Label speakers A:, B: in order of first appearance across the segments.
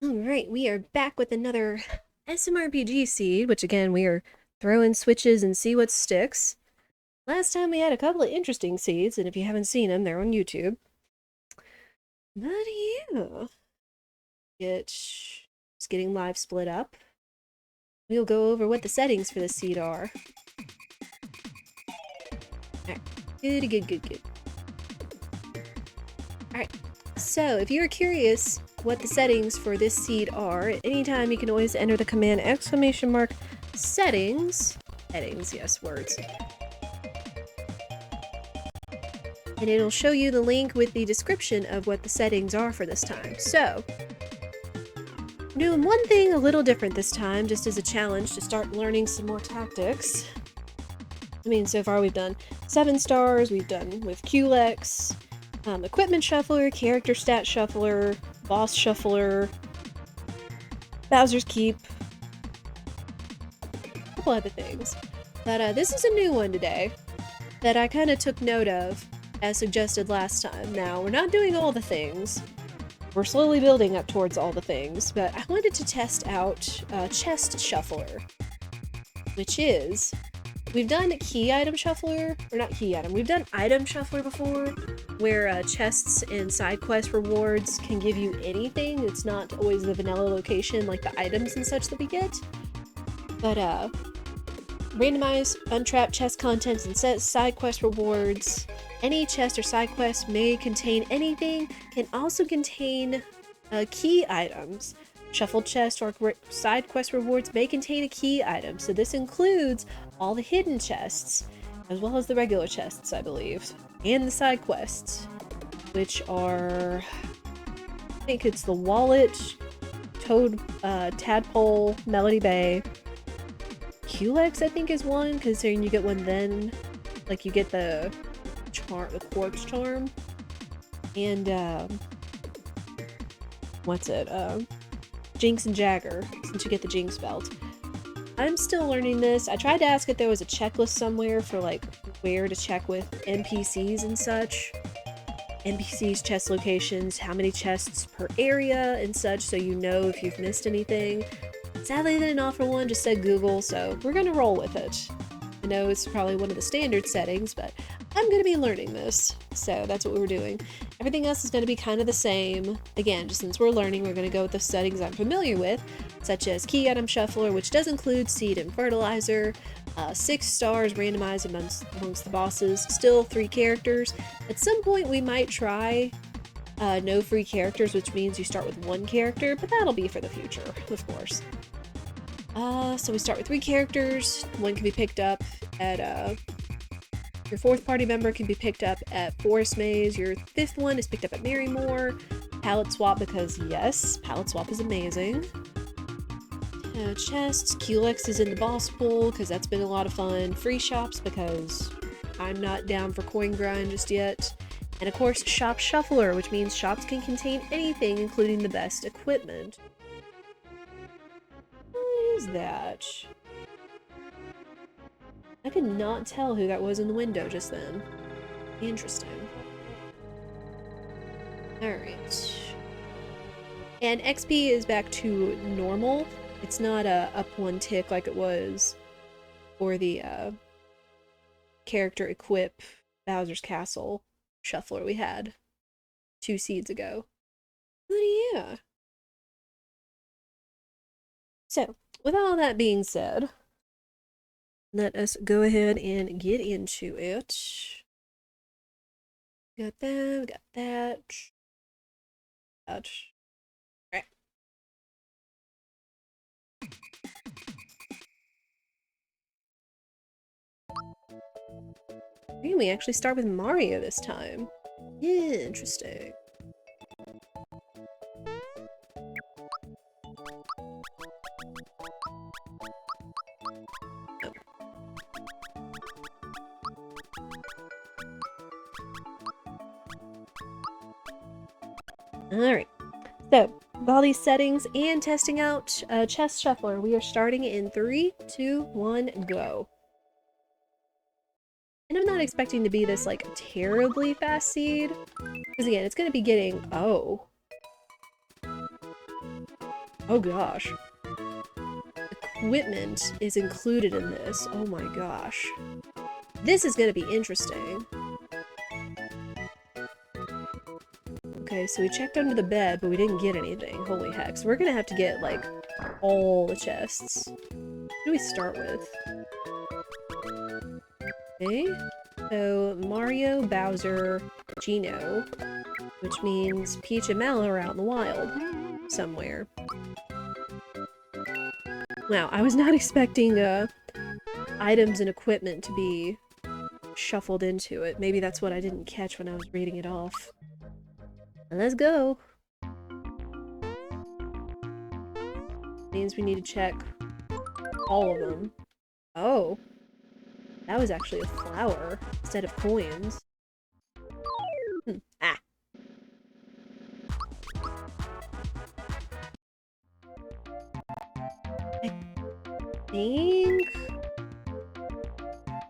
A: Alright, we are back with another SMRPG seed, which again, we are throwing switches and see what sticks. Last time we had a couple of interesting seeds, and if you haven't seen them, they're on YouTube. But yeah, it's getting live split up. We'll go over what the settings for this seed are. Alright, good. Alright, so if you're curious what the settings for this seed are, at any time you can always enter the command !settings, settings, yes, words, and it'll show you the link with the description of what the settings are for this time. So, we're doing one thing a little different this time, just as a challenge to start learning some more tactics. I mean, so far we've done 7 stars, we've done with QLEX, equipment shuffler, character stat shuffler, boss shuffler, Bowser's Keep, a couple other things. But this is a new one today that I kind of took note of as suggested last time. Now, we're not doing all the things. We're slowly building up towards all the things, but I wanted to test out Chest Shuffler, which is, we've done key item shuffler, or not key item, we've done item shuffler before, where chests and side quest rewards can give you anything. It's not always the vanilla location like the items and such that we get. But randomize, untrapped chest contents and set side quest rewards. Any chest or side quest may contain anything, can also contain key items. Shuffled chest or side quest rewards may contain a key item, so this includes all the hidden chests, as well as the regular chests, I believe, and the side quests, which are, I think it's the Wallet, Toad, Tadpole, Melody Bay, QLEX I think is one, considering you get one then, like you get the Quartz Charm, and what's it, Jinx and Jagger, since you get the Jinx belt. I'm still learning this. I tried to ask if there was a checklist somewhere for like where to check with NPCs and such. NPCs, chest locations, how many chests per area and such, so you know if you've missed anything. Sadly, they didn't offer one, just said Google, so we're gonna roll with it. I know it's probably one of the standard settings, but I'm gonna be learning this, so that's what we're doing. Everything else is gonna be kind of the same. Again, just since we're learning, we're gonna go with the settings I'm familiar with, such as key item shuffler, which does include seed and fertilizer, 6 stars randomized amongst the bosses, still 3 characters. At some point we might try no free characters, which means you start with 1 character, but that'll be for the future, of course. So we start with 3 characters. 1 can be picked up at, your 4th party member can be picked up at Forest Maze. Your 5th one is picked up at Marymore. Palette swap, because yes, palette swap is amazing. Chests, QLEX is in the boss pool, because that's been a lot of fun. Free shops, because I'm not down for coin grind just yet. And of course, Shop Shuffler, which means shops can contain anything, including the best equipment. What is that? I could not tell who that was in the window just then. Interesting. Alright. And XP is back to normal. It's not up 1 tick like it was for the character equip Bowser's Castle shuffler we had 2 seeds ago. But yeah. So, with all that being said, let us go ahead and get into it. Got that, got that. Ouch. Alright. We actually start with Mario this time. Interesting. Alright, so with all these settings and testing out Chest Shuffler, we are starting in 3, 2, 1, go. And I'm not expecting to be this, like, terribly fast seed, because again, it's going to be getting, oh. Oh gosh. Equipment is included in this. Oh my gosh. This is gonna be interesting. Okay, so we checked under the bed, but we didn't get anything. Holy heck. So we're gonna have to get, like, all the chests. What do we start with? Okay. So, Mario, Bowser, Geno. Which means Peach and Mallow are out in the wild. Somewhere. Wow, I was not expecting, items and equipment to be shuffled into it. Maybe that's what I didn't catch when I was reading it off. Let's go! Means we need to check all of them. Oh. That was actually a flower instead of coins. Ah.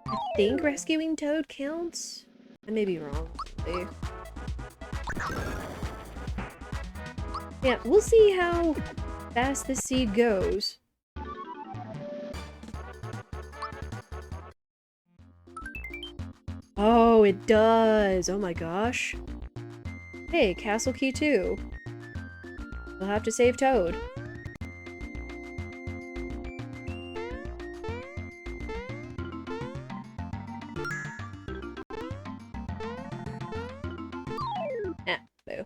A: I think rescuing Toad counts? I may be wrong. Yeah, we'll see how fast this seed goes. Oh, it does! Oh my gosh. Hey, Castle Key 2. We'll have to save Toad. Ah, boo.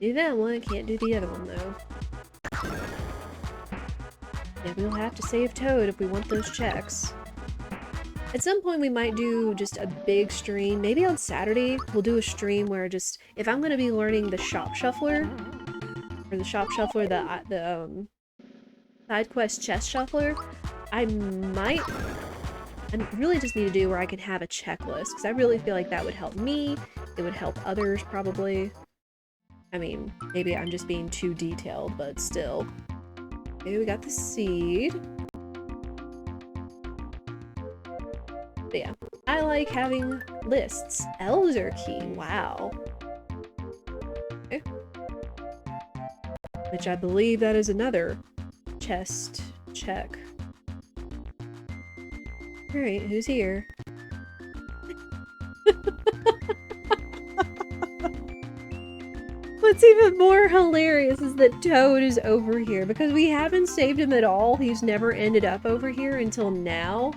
A: Do that one, can't do the other one though. Yeah, we'll have to save Toad if we want those checks. At some point we might do just a big stream. Maybe on Saturday we'll do a stream where just, if I'm gonna be learning the Shop Shuffler, or the Shop Shuffler, the sidequest chest shuffler, I really just need to do where I can have a checklist, because I really feel like that would help me, it would help others probably. I mean, maybe I'm just being too detailed, but still. Okay, we got the seed. But yeah, I like having lists. Elder Key, wow. Okay. Which I believe that is another chest check. Alright, who's here? What's even more hilarious is that Toad is over here, because we haven't saved him at all. He's never ended up over here until now.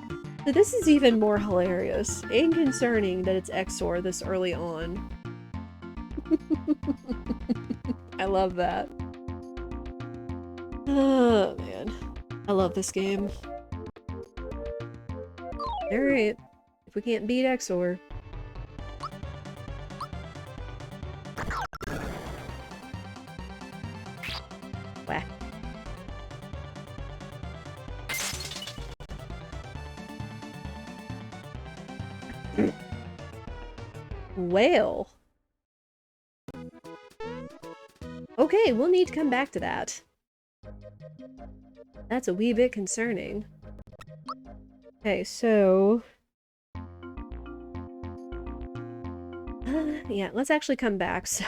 A: So this is even more hilarious and concerning that it's Exor this early on. I love that. Oh man, I love this game. Alright, if we can't beat Exor. Whack. Whale. Okay, we'll need to come back to that. That's a wee bit concerning. Okay, so... yeah, let's actually come back, so...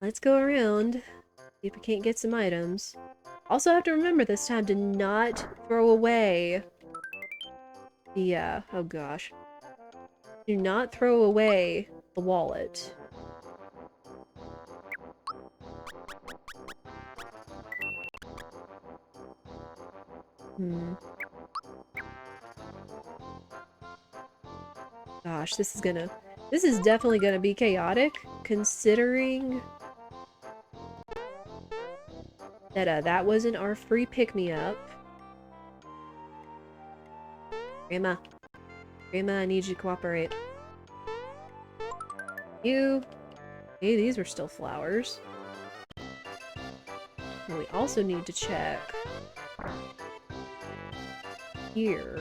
A: let's go around, see if we can't get some items. Also have to remember this time to not throw away the, oh gosh. Do not throw away the wallet. Gosh, this is definitely gonna be chaotic, considering that, that wasn't our free pick-me-up. Grandma, I need you to cooperate. You. Hey, these are still flowers. And we also need to check here.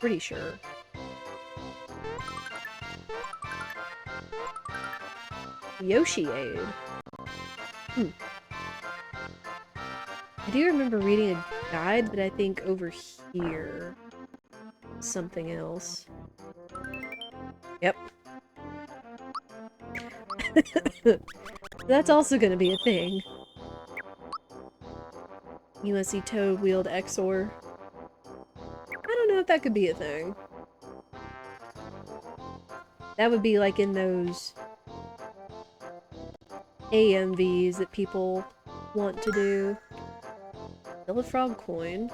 A: Pretty sure. Yoshi aid. I do remember reading a guide, but I think over here something else. Yep. That's also gonna be a thing. USC Toad wheeled XOR. I don't know if that could be a thing. That would be like in those AMVs that people want to do. Still a frog coin.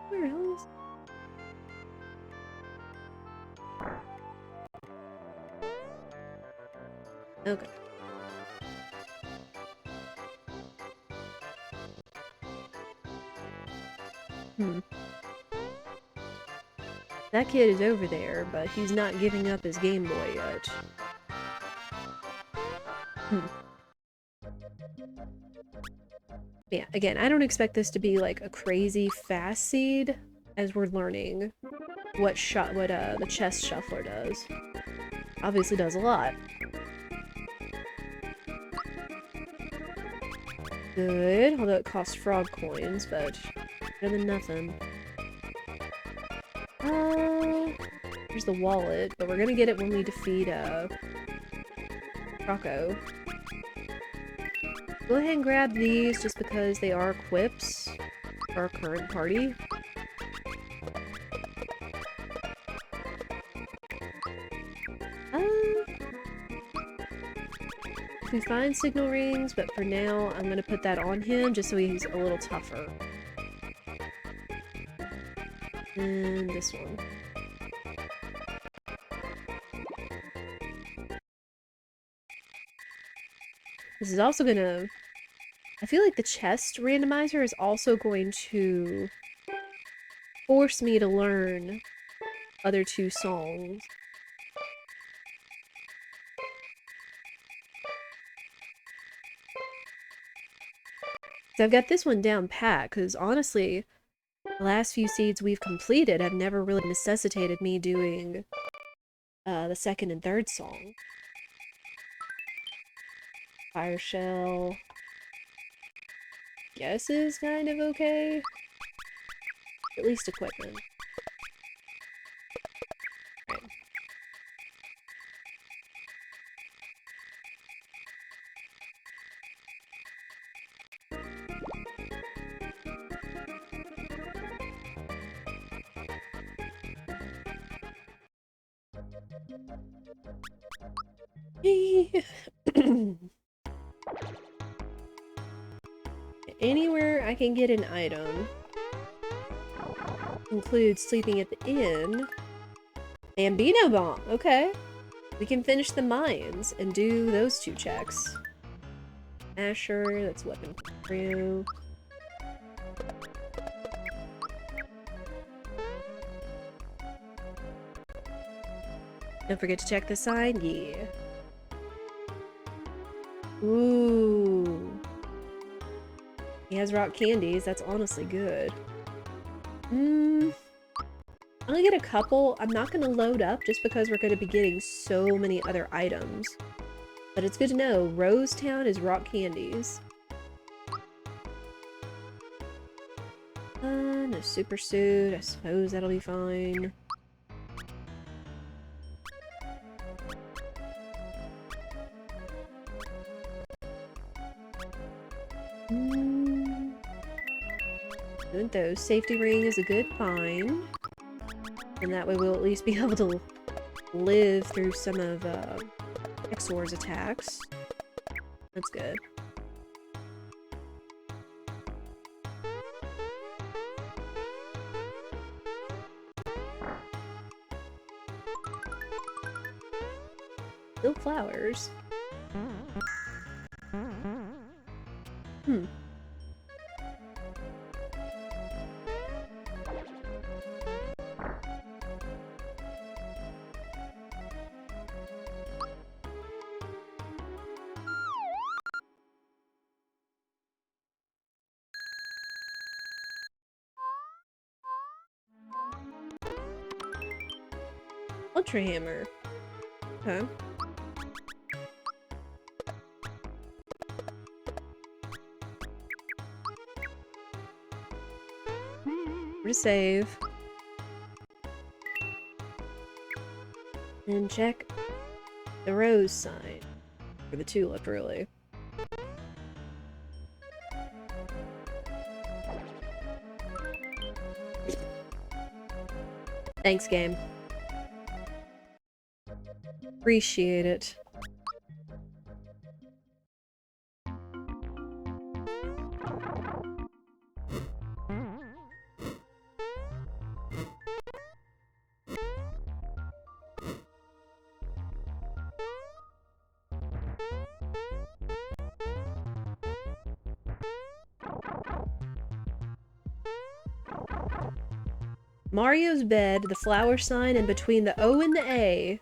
A: Where else? Okay. That kid is over there, but he's not giving up his Game Boy yet. Yeah, again, I don't expect this to be like a crazy fast seed as we're learning what the chest shuffler does. Obviously does a lot. Good, although it costs frog coins, but better than nothing. Here's the wallet, but we're gonna get it when we defeat, Rocco. Go ahead and grab these just because they are quips for our current party. We find signal rings, but for now, I'm gonna put that on him just so he's a little tougher. And this one. This is also gonna... I feel like the chest randomizer is also going to force me to learn other two songs. So I've got this one down pat, because honestly, the last few seeds we've completed have never really necessitated me doing the second and third song. Fire shell. Guess is kind of okay. At least equipment. Right. Anywhere I can get an item includes sleeping at the inn. Bambino Bomb, okay. We can finish the mines and do those two checks. Asher, that's weapon crew. Don't forget to check the sign, yeah. Ooh. He has rock candies, that's honestly good. I'm gonna get a couple. I'm not gonna load up just because we're gonna be getting so many other items. But it's good to know, Rosetown is rock candies. No super suit, I suppose that'll be fine. Those safety ring is a good find. And that way we'll at least be able to live through some of Exor's attacks. That's good. Still flowers. Ultra hammer. Okay. Where to save? And check the rose sign. Or the tulip, really. Thanks, game. Appreciate it. Mario's bed, the flower sign, and between the O and the A,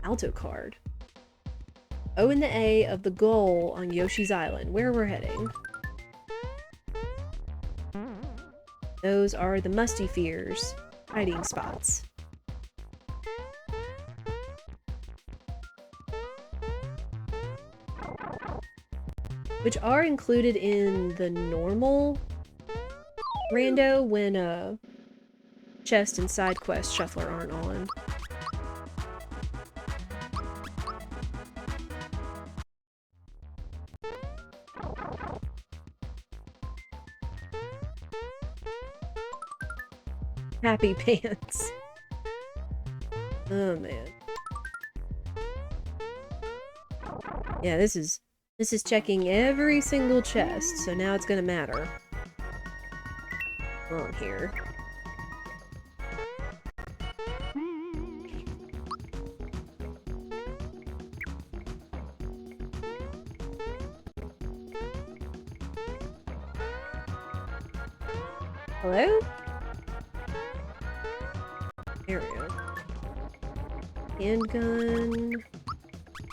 A: Alto card. O and the A of the goal on Yoshi's Island, where we're heading. Those are the Musty Fears hiding spots. Which are included in the normal rando when chest and side quest shuffler aren't on. Happy pants. Oh man. Yeah, this is checking every single chest, so now it's gonna matter. On here. Hello? There we go. Handgun.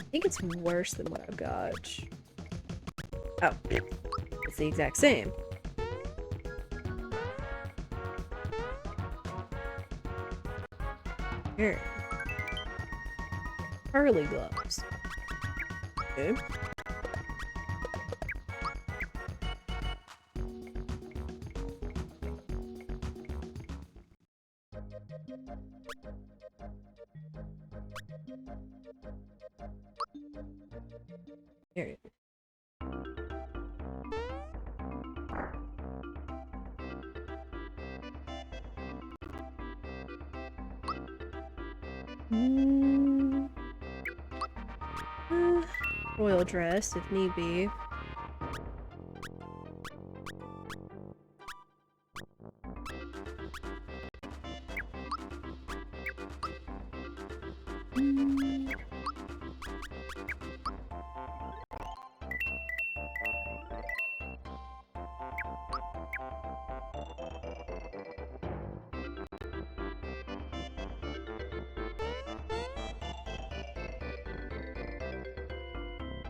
A: I think it's worse than what I've got. Oh, it's the exact same. Here. Pearly gloves. Okay. Here. Royal dress, if need be.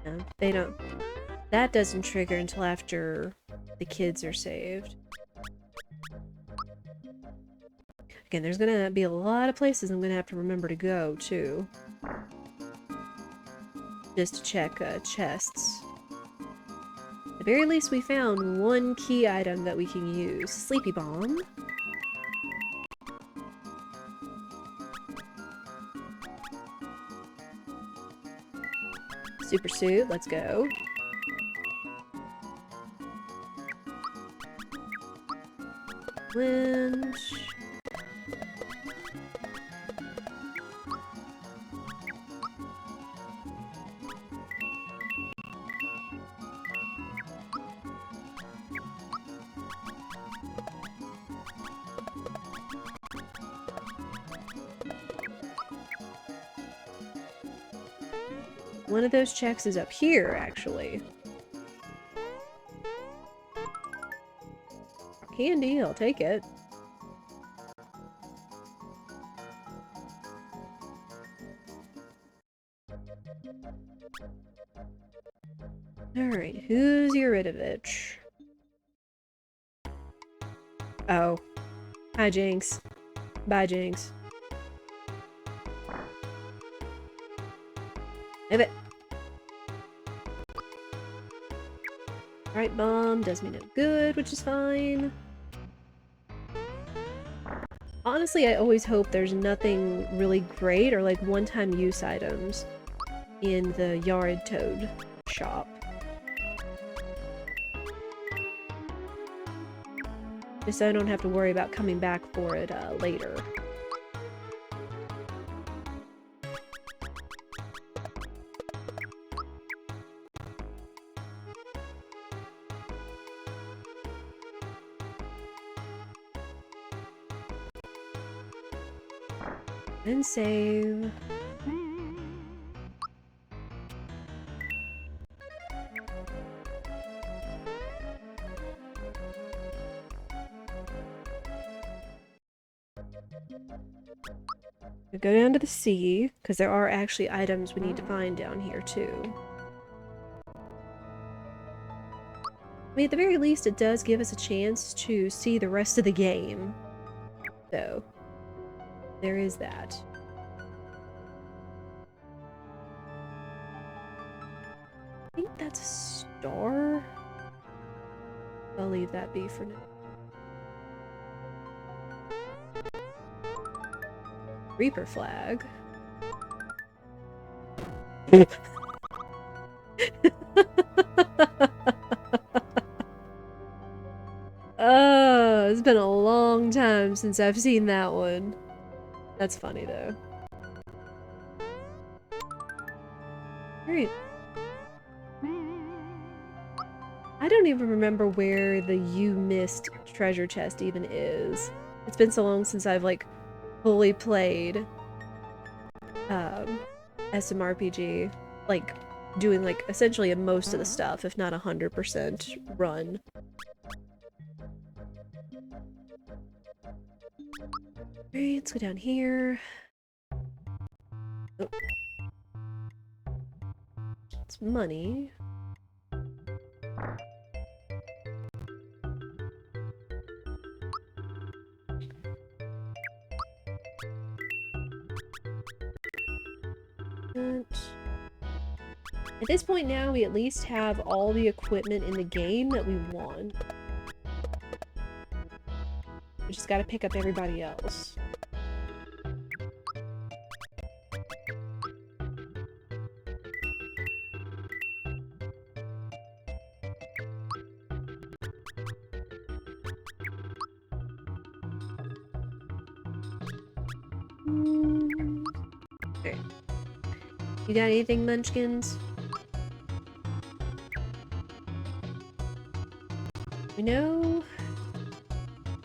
A: No, they don't. That doesn't trigger until after the kids are saved. Again, there's gonna be a lot of places I'm gonna have to remember to go, too. Just to check chests. At the very least, we found one key item that we can use. Sleepy Bomb. Super Suit, let's go. Winch. One of those checks is up here, actually. Candy, I'll take it. Alright, who's Eurytovich? Oh. Hi, Jinx. Bye, Jinx. Move it. Alright, bomb does me no good, which is fine. honestly, I always hope there's nothing really great or like one-time use items in the Yard Toad shop. Just so I don't have to worry about coming back for it later. And save. We go down to the sea, because there are actually items we need to find down here too. I mean, at the very least, it does give us a chance to see the rest of the game. So, there is that. I think that's a star. I'll leave that be for now. Reaper flag. Oh, it's been a long time since I've seen that one. That's funny though. Great. I don't even remember where the You Missed treasure chest even is. It's been so long since I've like fully played SMRPG, like doing like essentially most of the stuff, if not 100% run. Alright, let's go down here. Oh. It's money. At this point now, we at least have all the equipment in the game that we want. We just gotta pick up everybody else. Okay. You got anything, Munchkins? We know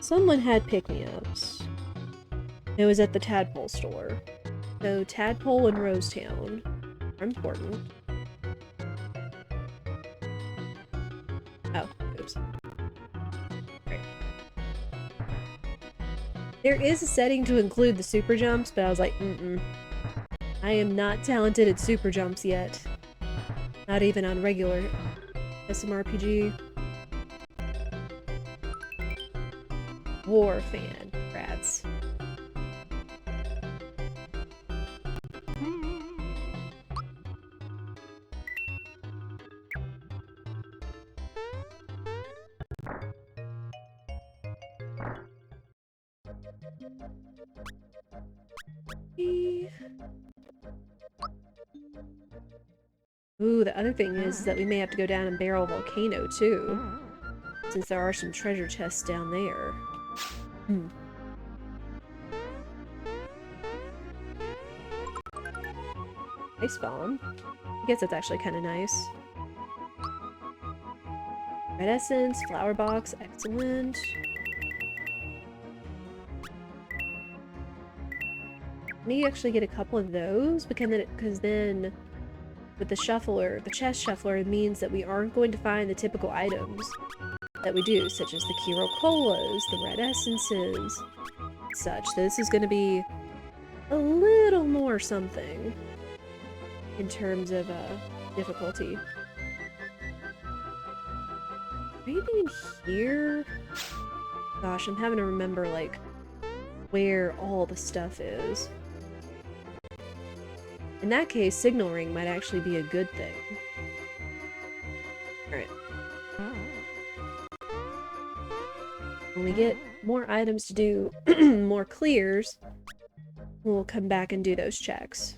A: someone had pick-me-ups. It was at the Tadpole store. So Tadpole and Rosetown are important. Oh, oops. Right. There is a setting to include the super jumps, but I was like, I am not talented at super jumps yet. Not even on regular SMRPG. War fan, rats. Ooh, the other thing is that we may have to go down and Barrel Volcano too, since there are some treasure chests down there. Ice bomb. I guess that's actually kind of nice. Red essence, flower box, excellent. I need to actually get a couple of those because then with the shuffler, the chest shuffler, it means that we aren't going to find the typical items that we do, such as the Kiro Colas, the red essences, such. This is going to be a little more something in terms of difficulty. Anything in here? Gosh, I'm having to remember, like, where all the stuff is. In that case, Signal Ring might actually be a good thing. Alright. when we get more items to do more clears, we'll come back and do those checks.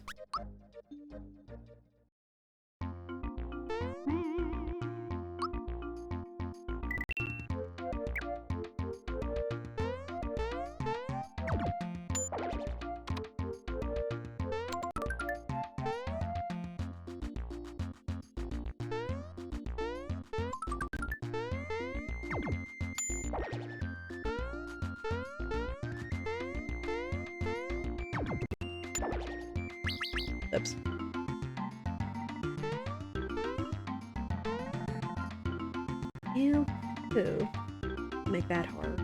A: Oops. Ew. Ooh. Make that hard.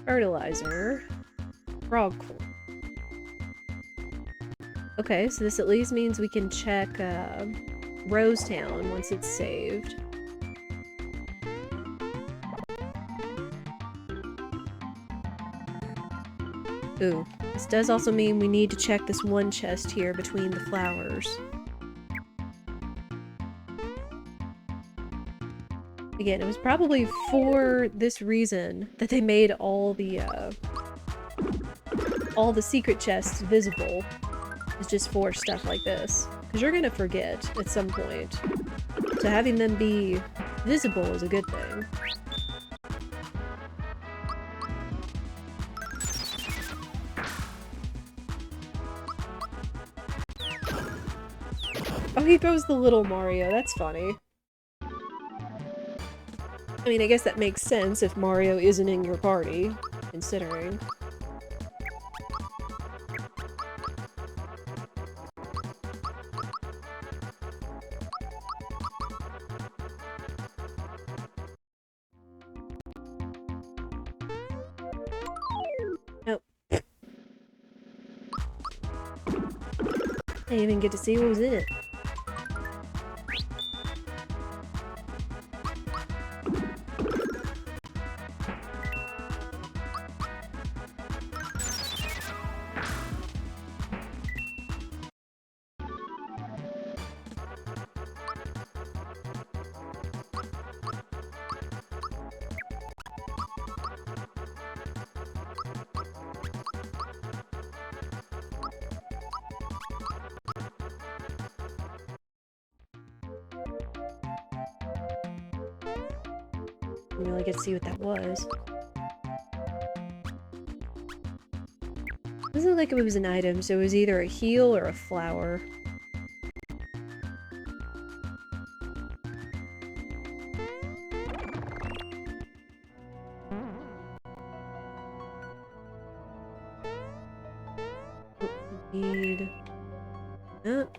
A: Fertilizer. Frog corn. Okay, so this at least means we can check Rosetown once it's saved. Ooh, this does also mean we need to check this one chest here between the flowers. Again, it was probably for this reason that they made all the secret chests visible. It's just for stuff like this. Because you're gonna forget at some point. So having them be visible is a good thing. Oh, he throws the little Mario. That's funny. I mean, I guess that makes sense if Mario isn't in your party, considering. Nope. I didn't even get to see what was in it. Didn't really get to see what that was. It doesn't look like it was an item, so it was either a heal or a flower. Need that.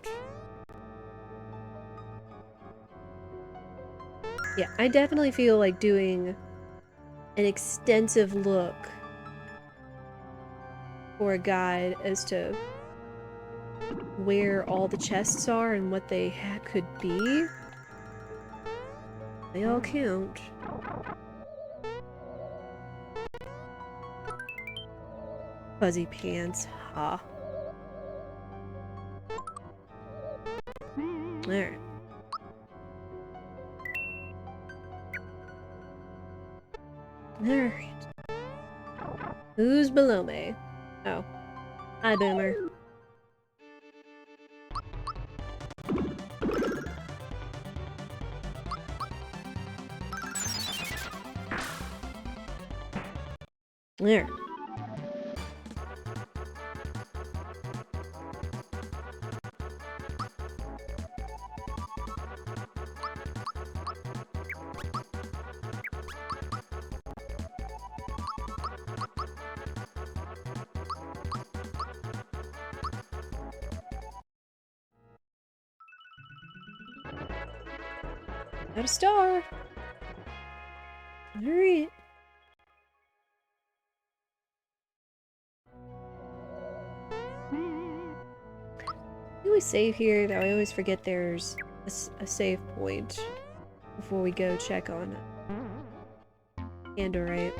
A: Yeah, I definitely feel like doing an extensive look for a guide as to where all the chests are and what they could be. They all count. Fuzzy pants, ha. There. Alright. Who's below me? Oh. Hi, Boomer. There. Got a star! Alright. I always save here, though I always forget there's a save point before we go check on it. Andorite.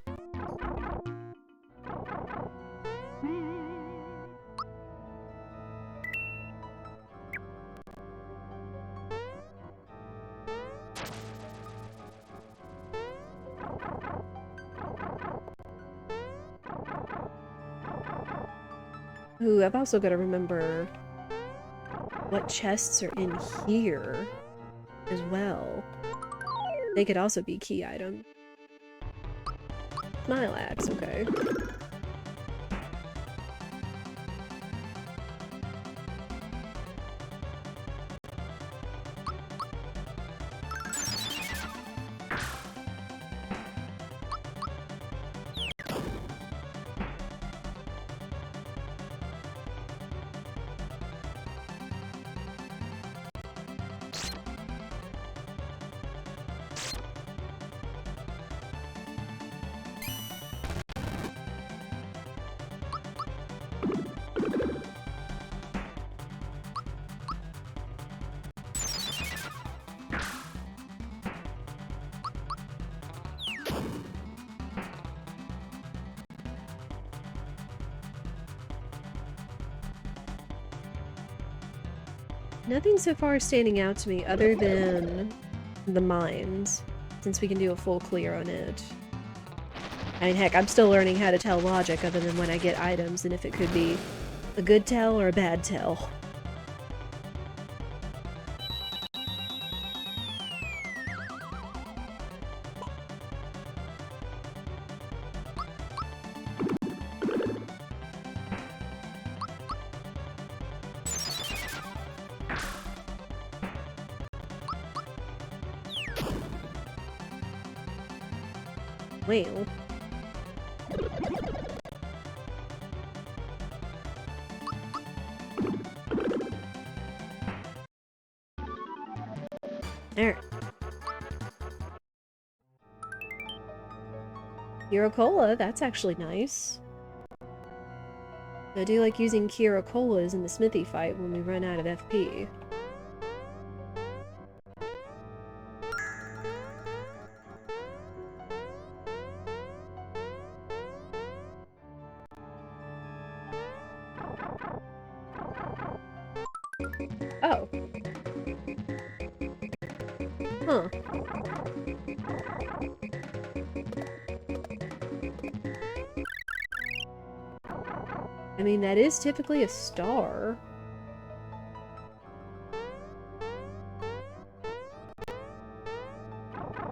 A: Ooh, I've also got to remember what chests are in here as well. They could also be key items. Smilax, okay. Nothing so far standing out to me other than the mines, since we can do a full clear on it. I mean, heck, I'm still learning how to tell logic other than when I get items and if it could be a good tell or a bad tell. Well. There. Kira Cola, that's actually nice. I do like using Kira Colas in the smithy fight when we run out of FP. Oh. Huh. I mean, that is typically a star.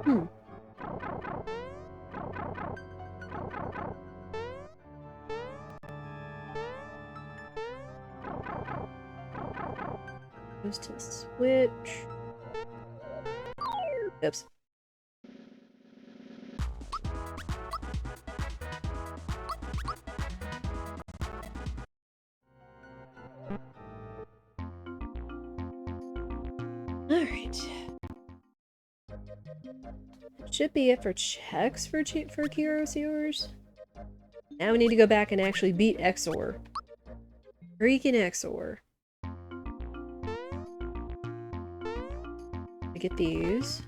A: Hmm. Goes to switch. Oops. Alright. Should be it for checks for Kiros yours. Now we need to go back and actually beat Exor. Freaking Exor. I get these.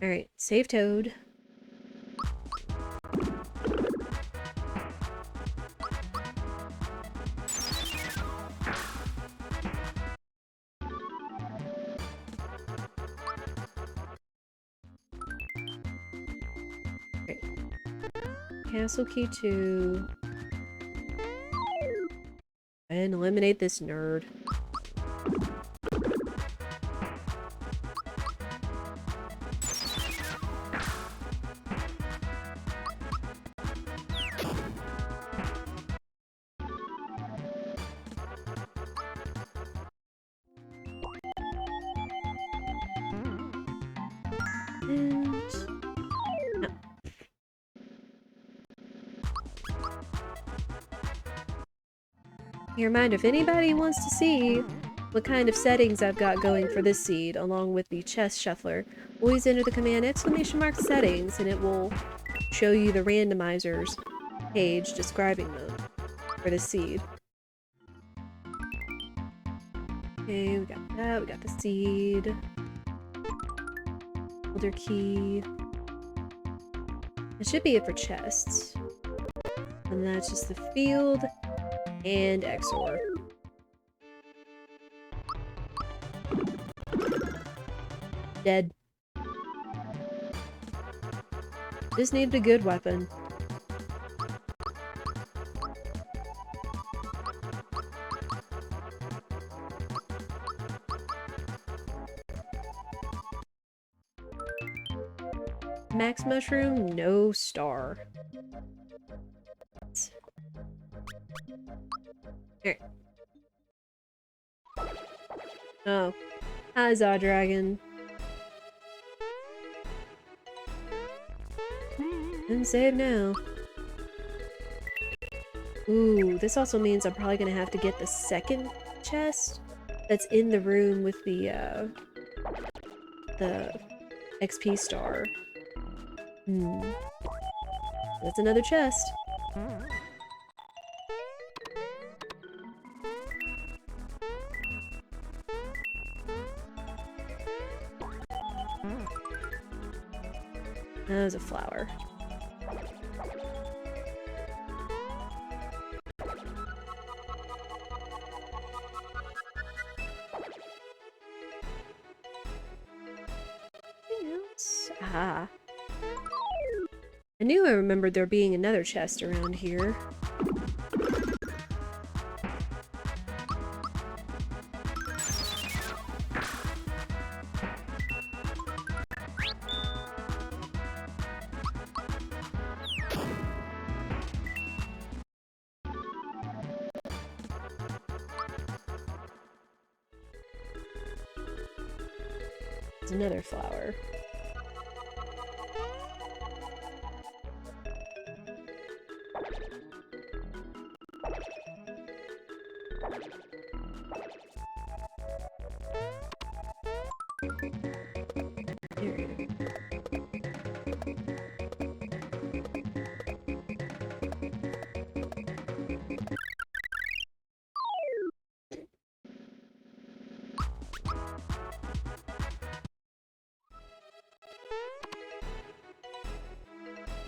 A: Alright, save Toad. Great. Castle key 2. And eliminate this nerd. And A reminder, if anybody wants to see what kind of settings I've got going for this seed, along with the chest shuffler, always enter the command !settings and it will show you the randomizers page describing them for the seed. Okay, we got that, we got the seed. Folder key. That should be it for chests. And that's just the field and XOR. Dead. Just needed a good weapon. Max mushroom, no star. Here. Oh. Hi, Dragon. And save now. Ooh, this also means I'm probably gonna have to get the second chest that's in the room with the XP star. That's another chest. That was a flower. Ah. I knew I remembered there being another chest around here. There's another flower.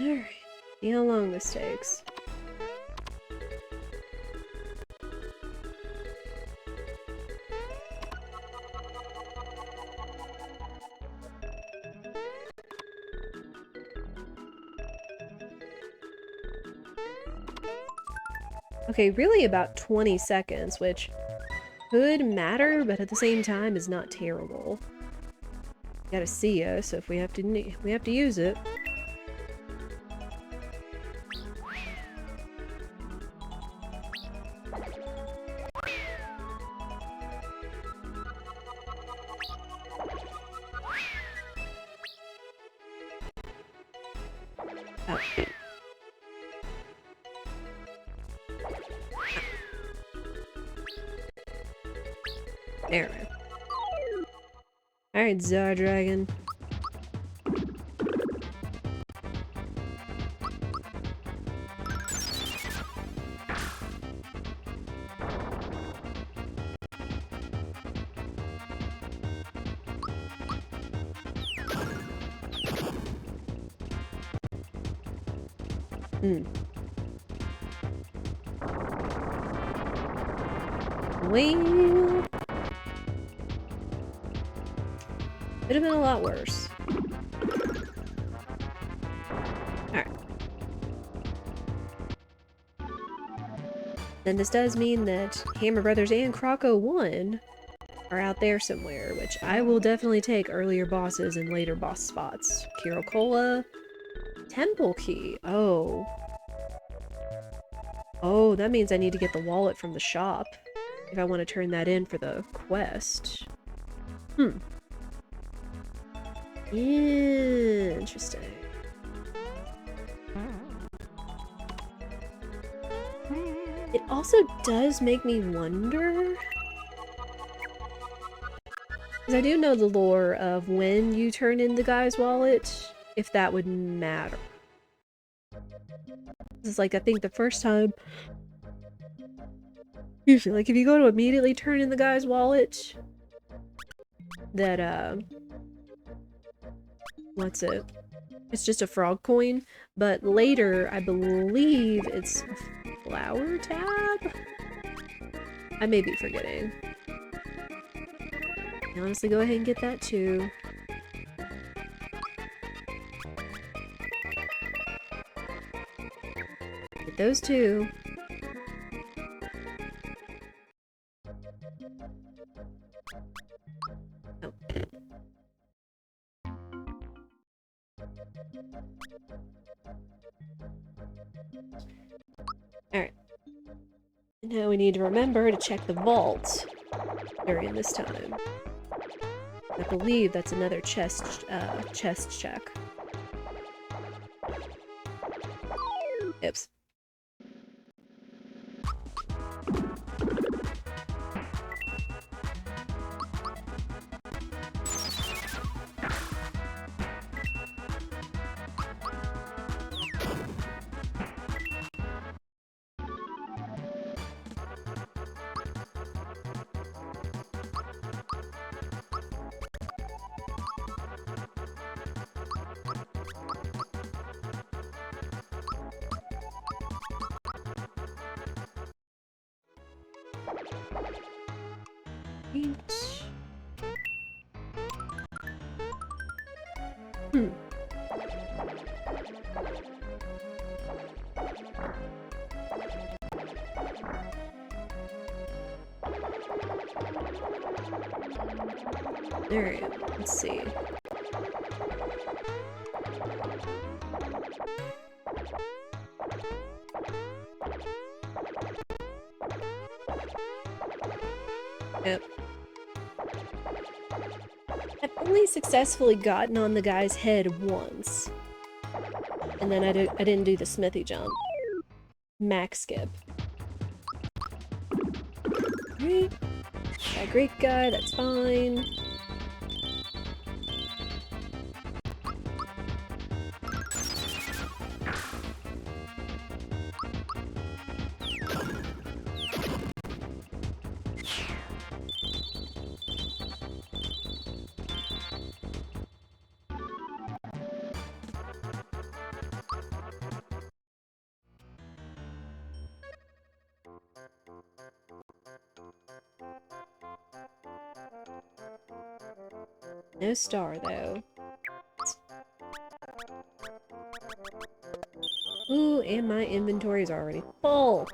A: Alright, see how long this takes. Okay, really about 20 seconds, which could matter, but at the same time is not terrible. Gotta see ya, so if we have to use it. Oh. There we go. Alright, Dragon. Well, could have been a lot worse. Alright. Then this does mean that Hammer Brothers and Croco 1 are out there somewhere, which I will definitely take earlier bosses and later boss spots. Kirocola, Temple Key. Oh. Oh, that means I need to get the wallet from the shop if I want to turn that in for the quest. Interesting. It also does make me wonder, because I do know the lore of when you turn in the guy's wallet, if that would matter. It's like, I think the first time, usually, like, if you go to immediately turn in the guy's wallet, that, what's it? It's just a frog coin, but later, I believe it's a flower tab? I may be forgetting. I honestly, go ahead and get that too. Get those two. Oh. Alright. Now we need to remember to check the vault during this time. I believe that's another chest check. Oops. Alright, let's see. Yep. I've only successfully gotten on the guy's head once. And then I didn't do the smithy jump. Max skip. Alright. That great guy, that's fine. No star, though. Ooh, and my inventory is already full.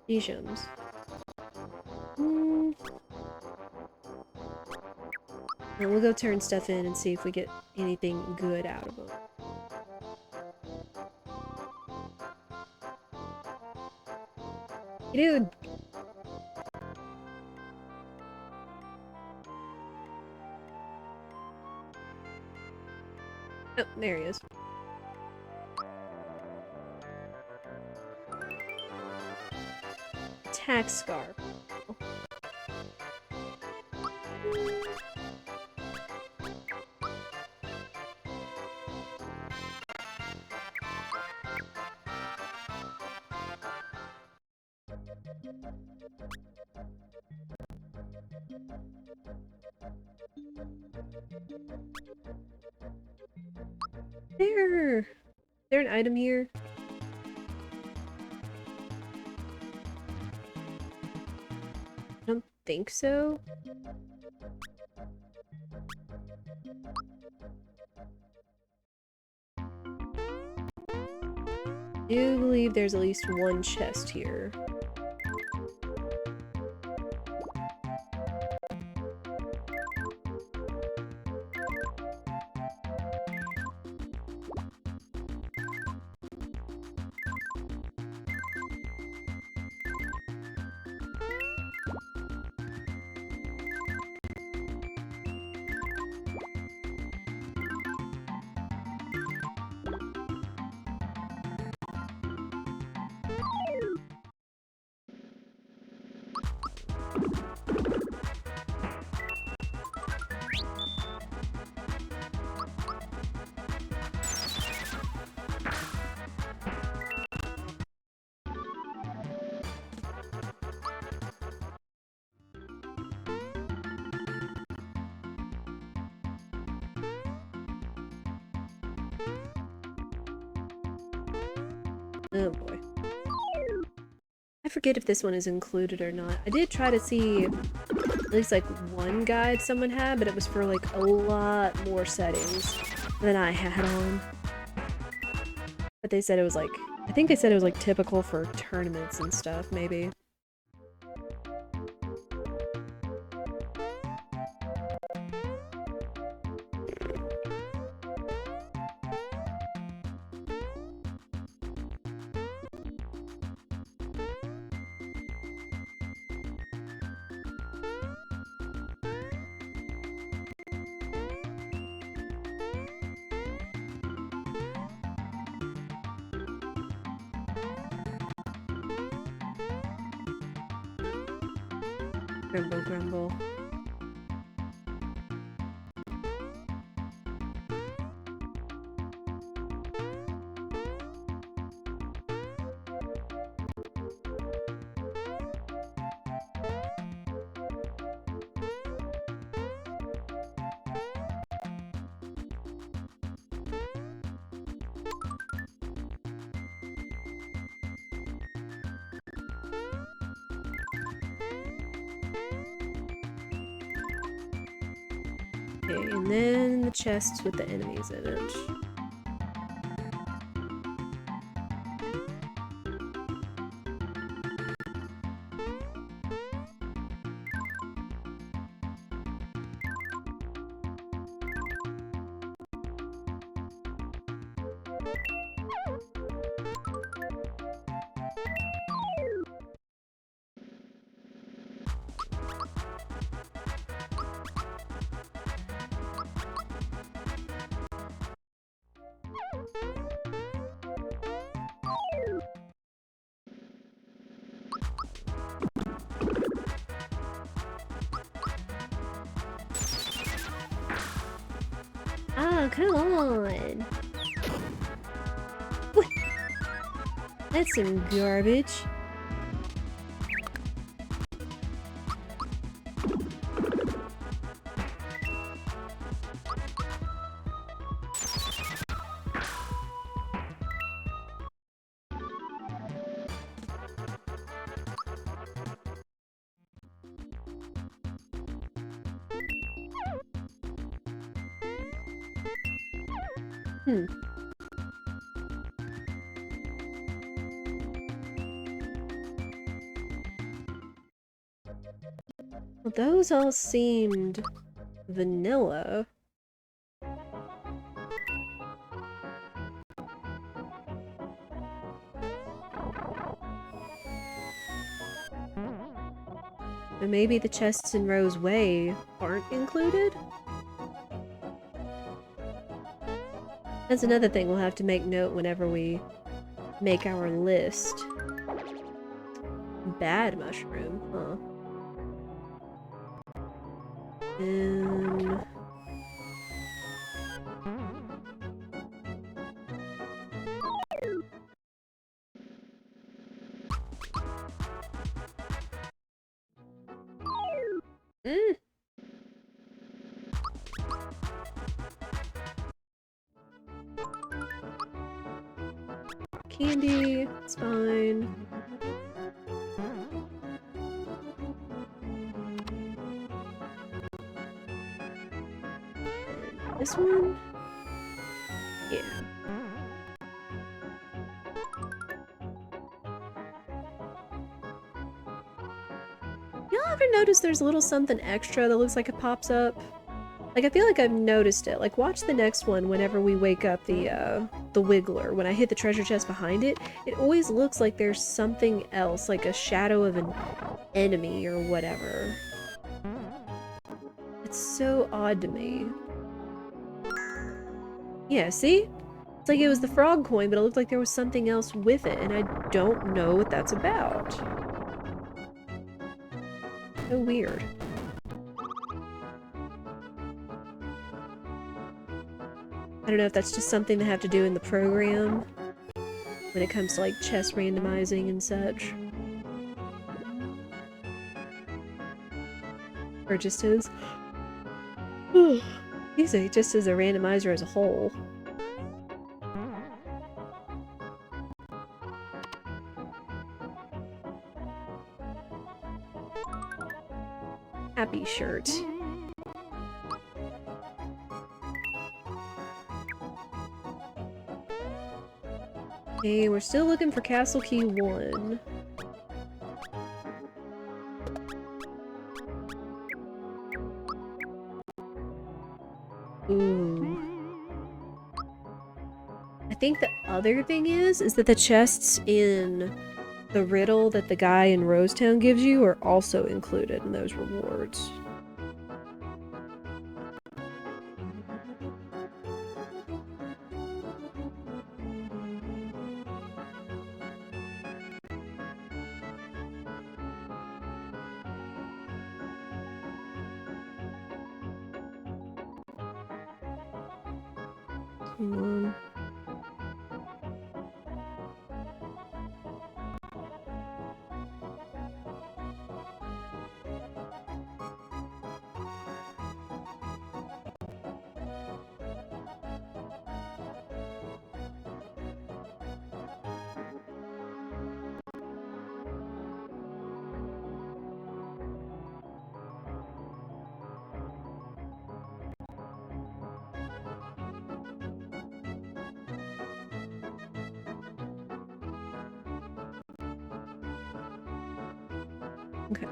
A: Ishams. And we'll go turn stuff in and see if we get anything good out of them. Dude! Oh, there he is. Attack scarf. Is there an item here? I don't think so. I do believe there's at least one chest here. Oh boy. I forget if this one is included or not. I did try to see at least like one guide someone had, but it was for like a lot more settings than I had on. But they said it was like, I think they said it was like typical for tournaments and stuff, maybe. Grumble, grumble. Okay, and then the chests with the enemies in it. Ah, come on! What? That's some garbage. Well, those all seemed vanilla. But maybe the chests in Rose Way aren't included? That's another thing we'll have to make note whenever we make our list. Bad mushroom, huh? And... Candy, it's fine. And this one? Yeah. Y'all ever notice there's a little something extra that looks like it pops up? Like, I feel like I've noticed it. Like, watch the next one whenever we wake up the Wiggler. When I hit the treasure chest behind it, it always looks like there's something else, like a shadow of an enemy or whatever. It's so odd to me. Yeah, see? It's like it was the frog coin, but it looked like there was something else with it, and I don't know what that's about. So weird. I don't know if that's just something they have to do in the program when it comes to like chess randomizing and such. Or just as just as a randomizer as a whole. Happy shirt. Okay, we're still looking for Castle Key 1. Ooh. I think the other thing is that the chests in the riddle that the guy in Rosetown gives you are also included in those rewards. Okay.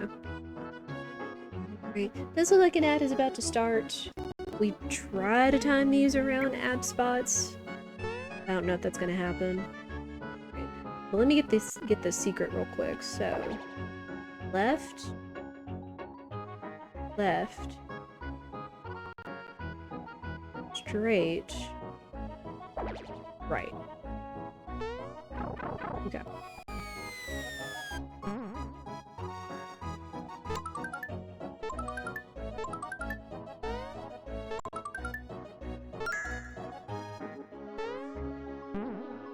A: Right. This looks like an ad is about to start. We try to time these around ad spots. I don't know if that's gonna happen. Right. Well, let me get this secret real quick. So, left, left, straight, right. Okay.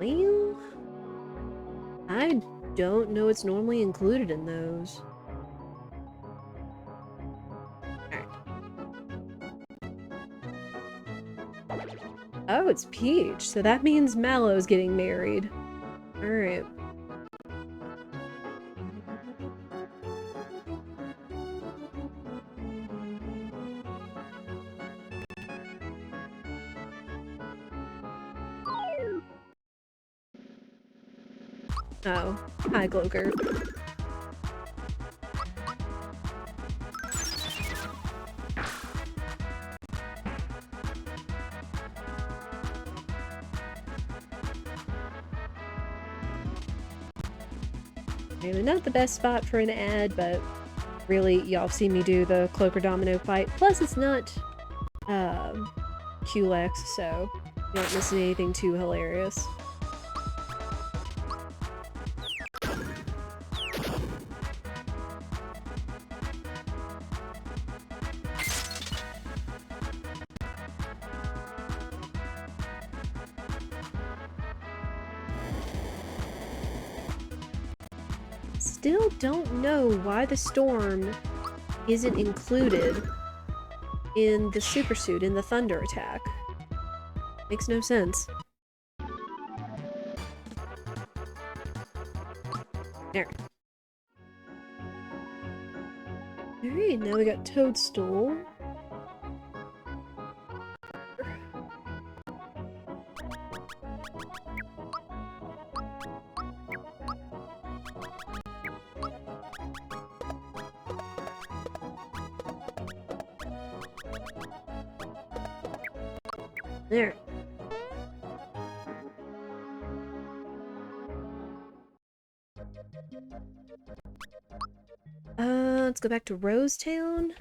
A: Well, I don't know what's normally included in those. Alright. Oh, it's Peach, so that means Mallow's getting married. Alright. Oh. Hi, Gloker. Maybe not the best spot for an ad, but really, y'all have seen me do the Cloaker Domino fight. Plus, it's not, QLEX, so you're not missing anything too hilarious. Still don't know why the storm isn't included in the super suit in the thunder attack. Makes no sense. There. Alright, now we got Toadstool. There. Let's go back to Rosetown. And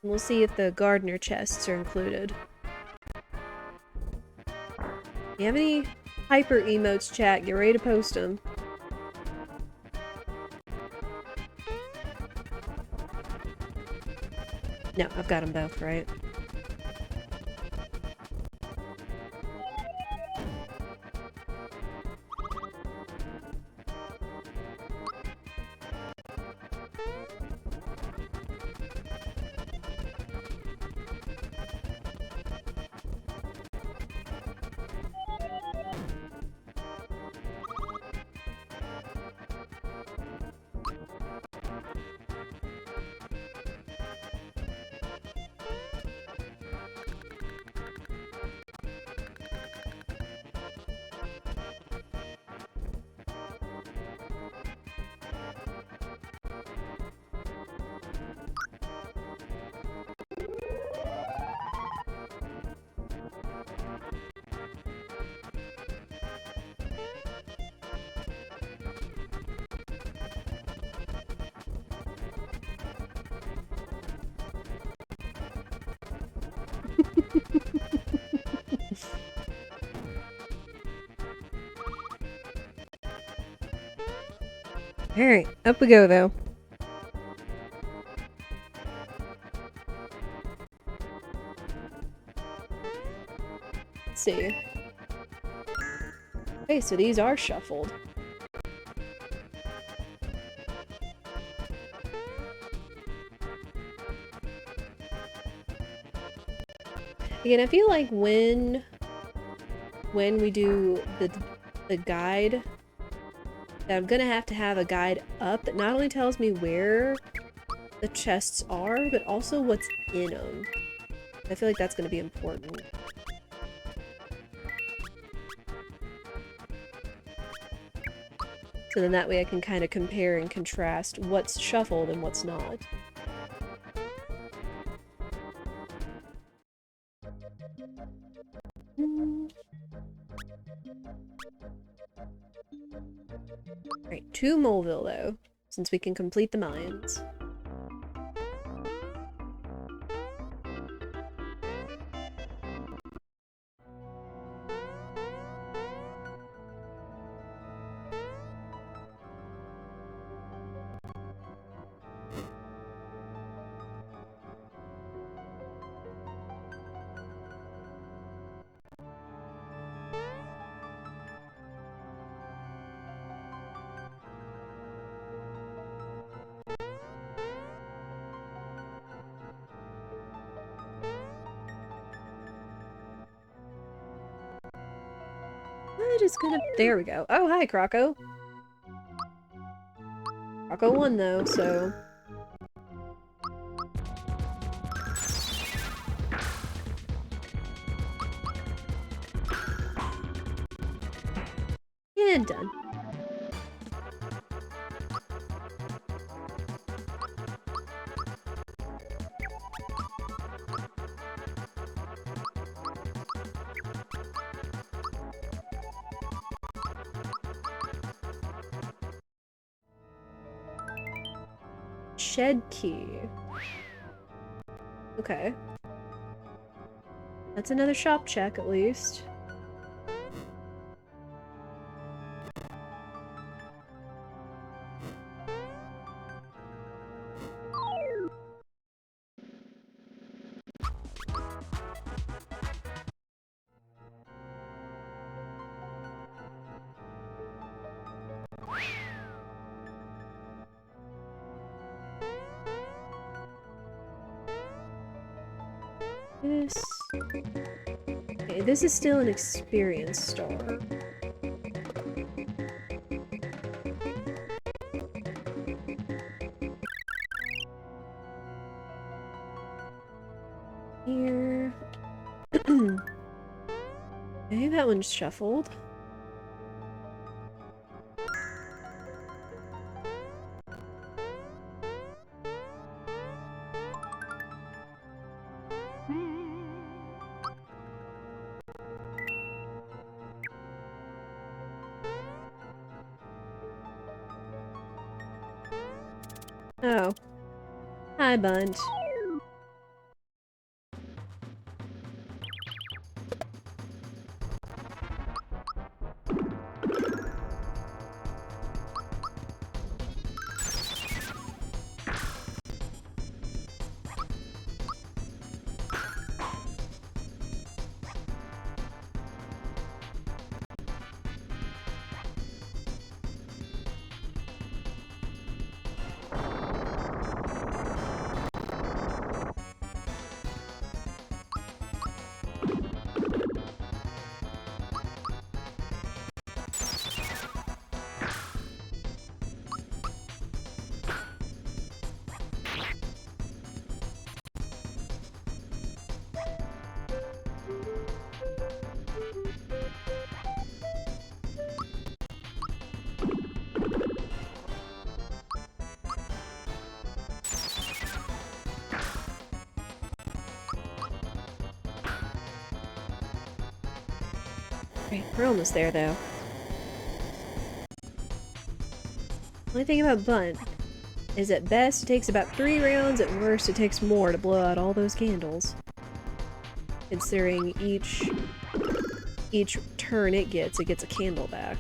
A: we'll see if the gardener chests are included. You have any hyper emotes, chat? Get ready to post them. No, I've got them both, right? Alright, up we go though. Let's see. Okay, so these are shuffled. Again, I feel like when we do the guide, that I'm gonna have to have a guide up that not only tells me where the chests are, but also what's in them. I feel like that's gonna be important. So then that way I can kind of compare and contrast what's shuffled and what's not. Alright, 2 Moleville though, since we can complete the mines. I just gonna... There we go. Oh, hi, Croco. Croco won, though, so... And done. Shed key. Okay. That's another shop check, at least. Okay, this is still an experience star. Here. Maybe that one's shuffled. Oh. Hi, Bunt. Right, we're almost there, though. Only thing about Bunt is at best it takes about 3 rounds, at worst it takes more to blow out all those candles. considering each turn it gets a candle back.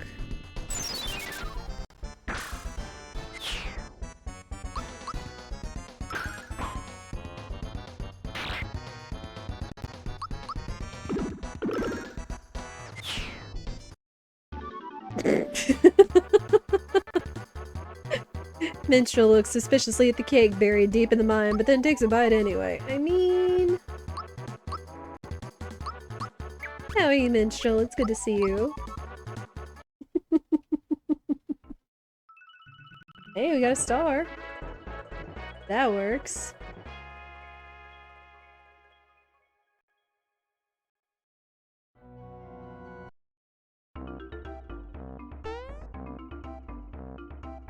A: Minstrel looks suspiciously at the cake buried deep in the mine, but then takes a bite anyway. I mean... How are you, Minstrel? It's good to see you. Hey, we got a star. That works.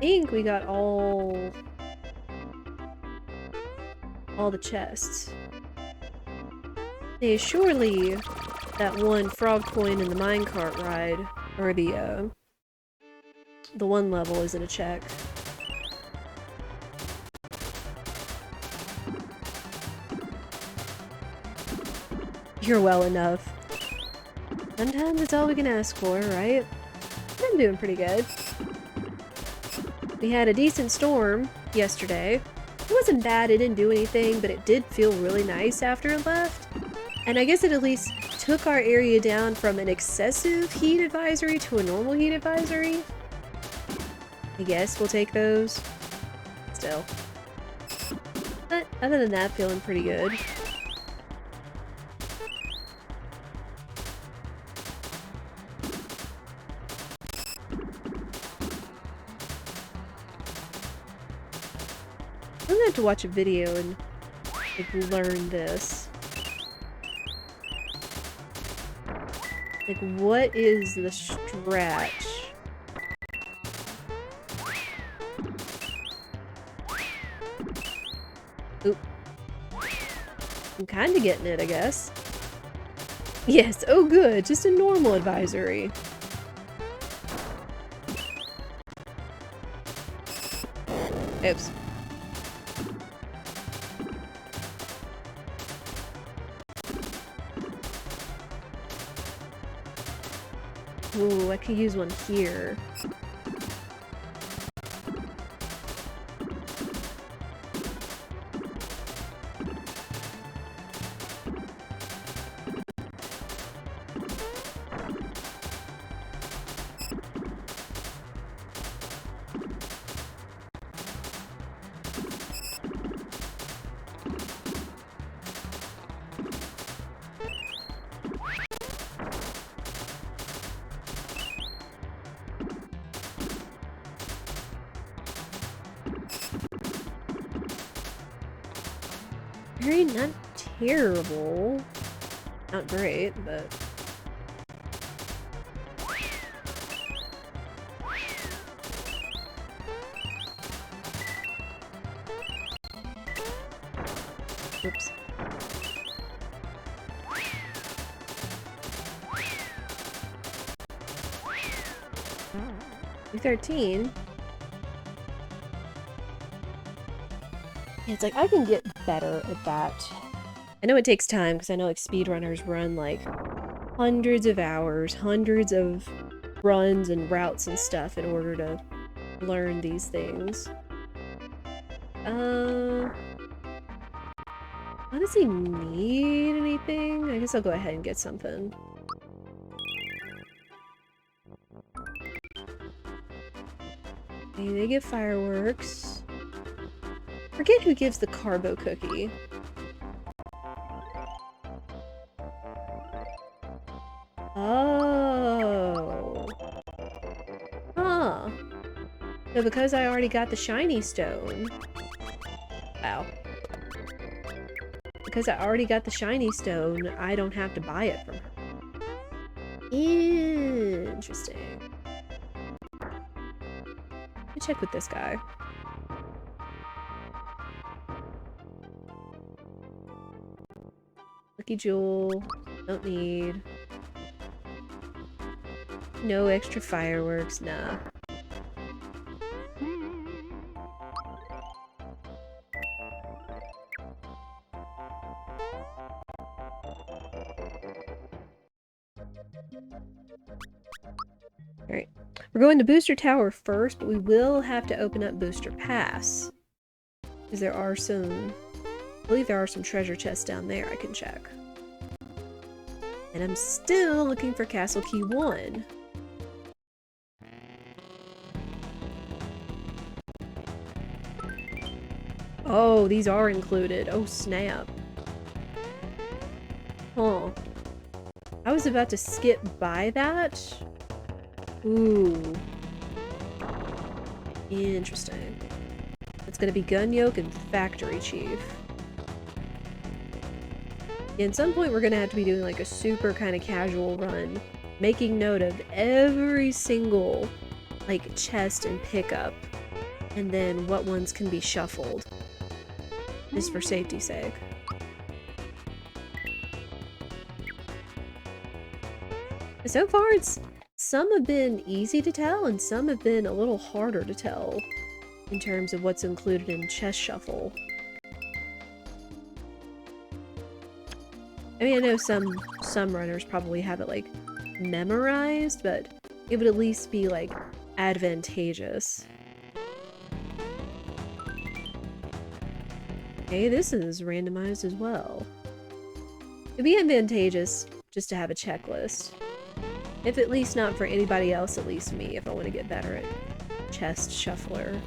A: I think we got all the chests. Hey, surely that one frog coin in the minecart ride, or the one level isn't a check. You're well enough. Sometimes it's all we can ask for, right? I'm doing pretty good. We had a decent storm yesterday. It wasn't bad, it didn't do anything, but it did feel really nice after it left. And I guess it at least took our area down from an excessive heat advisory to a normal heat advisory. I guess we'll take those. Still. But other than that, feeling pretty good. I'm gonna have to watch a video and like learn this. Like, what is the strat? Oop. I'm kinda getting it, I guess. Yes, oh good, just a normal advisory. Oops. Ooh, I could use one here. Very not terrible. Not great, but... Oops. U13. It's like, I can get better at that. I know it takes time, because I know like speedrunners run like hundreds of hours, hundreds of runs and routes and stuff in order to learn these things. Why does he need anything? I guess I'll go ahead and get something. Okay, they give fireworks. Forget who gives the carbo cookie. Oh. Huh. So because I already got the shiny stone. Wow. Because I already got the shiny stone, I don't have to buy it from her. Interesting. Let me check with this guy. Lucky Jewel. Don't need. No extra fireworks, nah. Alright. We're going to Booster Tower first, but we will have to open up Booster Pass. Because there are some... I believe there are some treasure chests down there I can check. And I'm still looking for Castle Key 1. Oh, these are included. Oh, snap. Huh. I was about to skip by that. Ooh. Interesting. It's gonna be Gun Yoke and Factory Chief. Yeah, at some point we're gonna have to be doing like a super kind of casual run, making note of every single like chest and pickup, and then what ones can be shuffled. Just for safety's sake. So far, some have been easy to tell, and some have been a little harder to tell in terms of what's included in chest shuffle. I mean, I know some runners probably have it like memorized, but it would at least be like advantageous. Okay, this is randomized as well. It'd be advantageous just to have a checklist. If at least not for anybody else, at least me, if I want to get better at chest shuffler.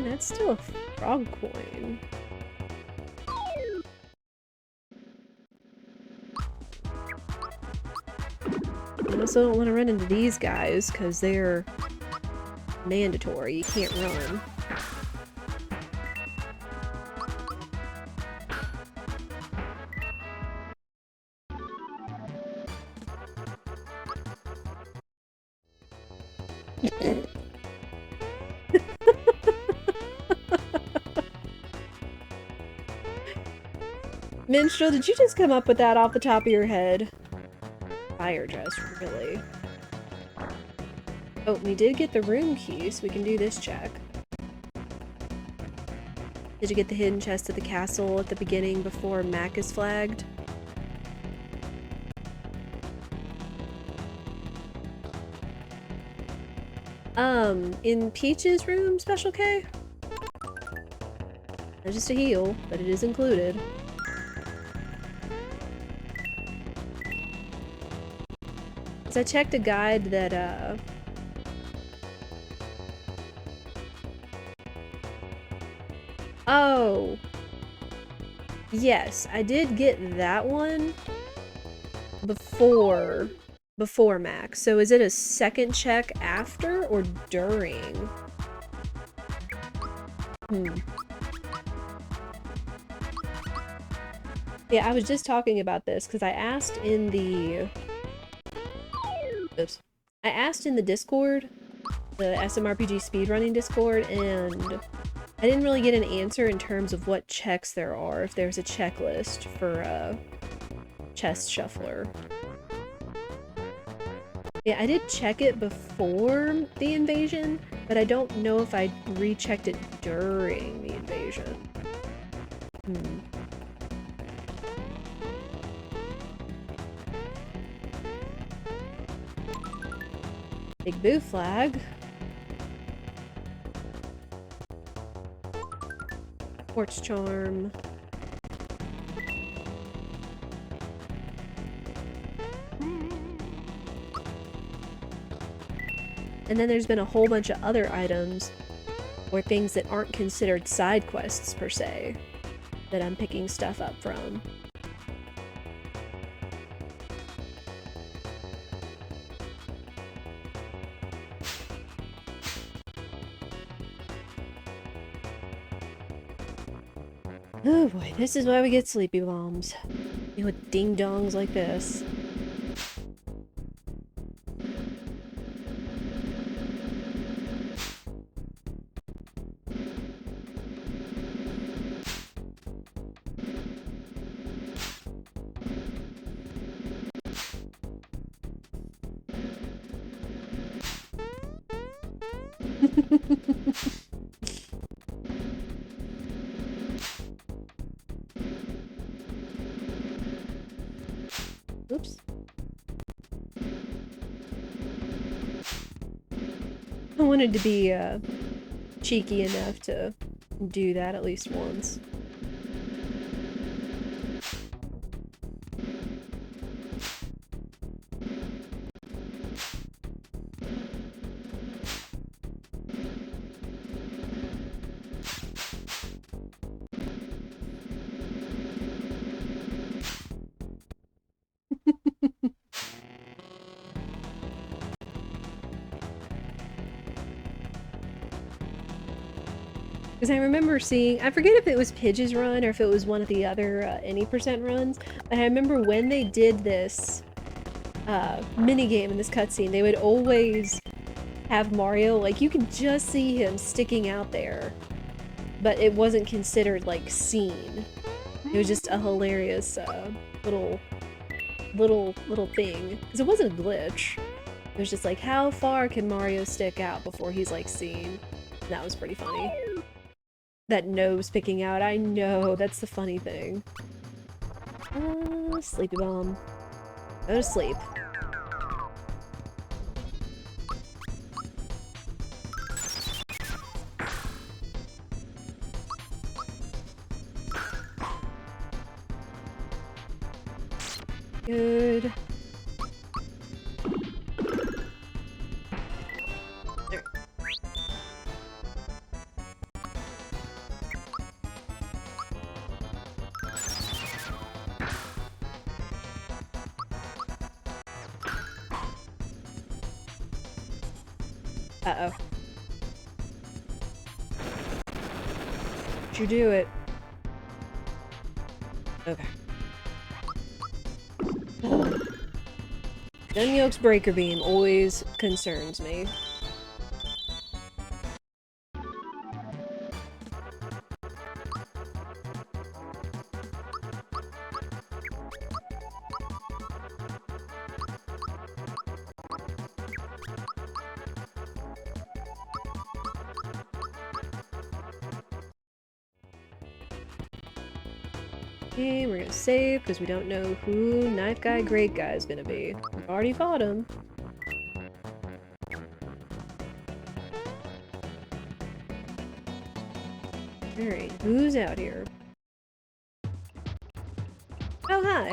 A: That's still a frog coin. I also don't want to run into these guys because they're mandatory. You can't run. Minstrel, did you just come up with that off the top of your head? Fire dress, really? Oh, we did get the room key, so we can do this check. Did you get the hidden chest at the castle at the beginning before Mac is flagged? In Peach's room, Special K? Not just a heal, but it is included. So I checked a guide that, Oh! Yes, I did get that one before Max. So is it a second check after or during? Yeah, I was just talking about this because I asked in the... Oops. I asked in the Discord, the SMRPG speedrunning Discord, and I didn't really get an answer in terms of what checks there are, if there's a checklist for chest shuffler. Yeah, I did check it before the invasion, but I don't know if I rechecked it during the invasion. Big Boo flag. Quartz charm. And then there's been a whole bunch of other items or things that aren't considered side quests per se that I'm picking stuff up from. Oh boy, this is why we get sleepy bombs. With ding-dongs like this. Oops. I wanted to be cheeky enough to do that at least once. Because I remember seeing, I forget if it was Pidge's run or if it was one of the other any percent runs, but I remember when they did this minigame in this cutscene, they would always have Mario, like, you could just see him sticking out there, but it wasn't considered, like, seen. It was just a hilarious little thing. Because it wasn't a glitch. It was just like, how far can Mario stick out before he's, like, seen? And that was pretty funny. That nose picking out, I know, that's the funny thing. Sleepy bomb. Go to sleep. Good. There. Uh-oh. Did you do it? Okay. Dunyoke's Breaker Beam always concerns me. Okay, we're gonna save because we don't know who Knife Guy Great Guy is gonna be. We've already fought him. Alright, who's out here? Oh, hi!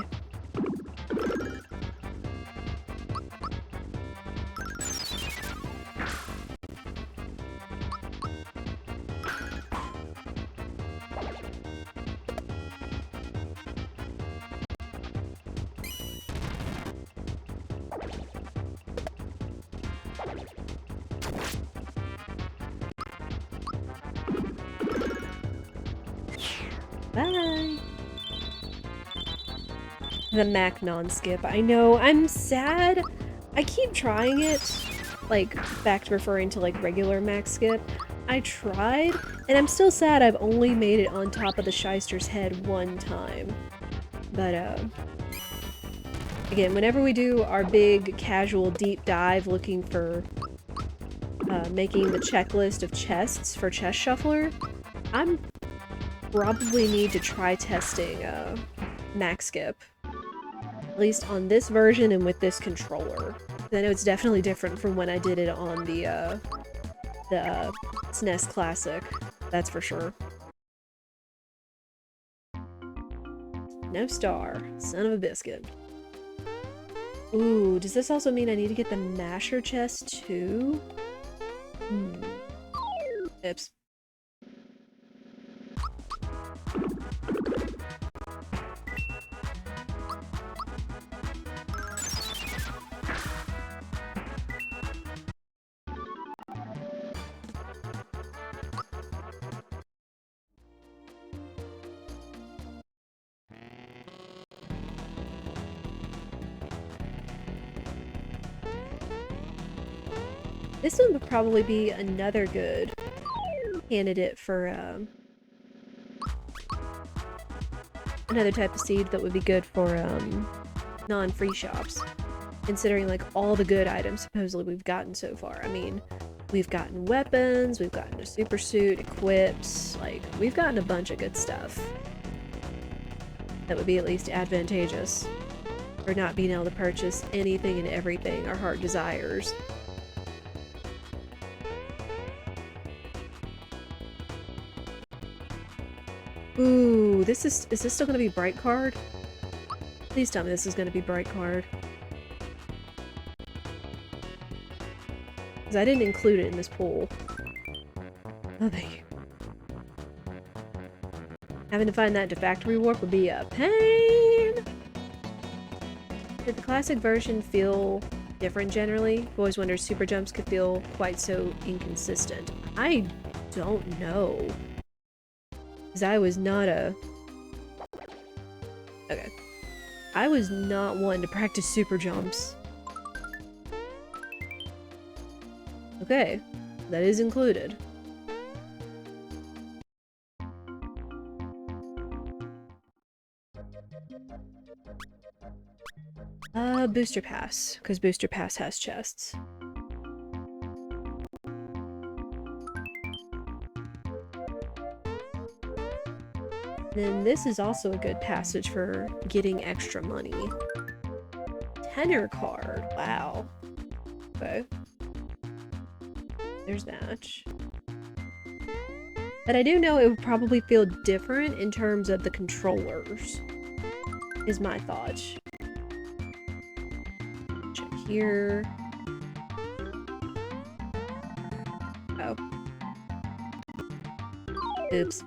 A: Bye! The Mac non-skip. I know, I'm sad. I keep trying it. Like, back to referring to, like, regular Mac skip. I tried, and I'm still sad I've only made it on top of the Shyster's head one time. But, again, whenever we do our big, casual deep dive looking for, making the checklist of chests for Chest Shuffler, I'm probably need to try testing, Mac skip. At least on this version and with this controller. I know it's definitely different from when I did it on the SNES Classic. That's for sure. No star. Son of a biscuit. Ooh, does this also mean I need to get the Masher chest too? Oops. This one would probably be another good candidate for another type of seed that would be good for non-free shops, considering like all the good items supposedly we've gotten so far. I mean, We've gotten weapons, we've gotten a super suit, equips, like, we've gotten a bunch of good stuff. That would be at least advantageous. For not being able to purchase anything and everything our heart desires. Ooh, is this still gonna be bright card? Please tell me this is gonna be bright card. Because I didn't include it in this pool. Oh, thank you. Having to find that to factory warp would be a pain! Did the classic version feel different generally? I've always wondered super jumps could feel quite so inconsistent. I don't know. Because I was not a... Okay. I was not one to practice super jumps. Okay. That is included. Booster Pass. Because Booster Pass has chests. Then this is also a good passage for getting extra money. Tenor card. Wow. Okay. There's that. But I do know it would probably feel different in terms of the controllers. Is my thought. Check here. Oh. Oops.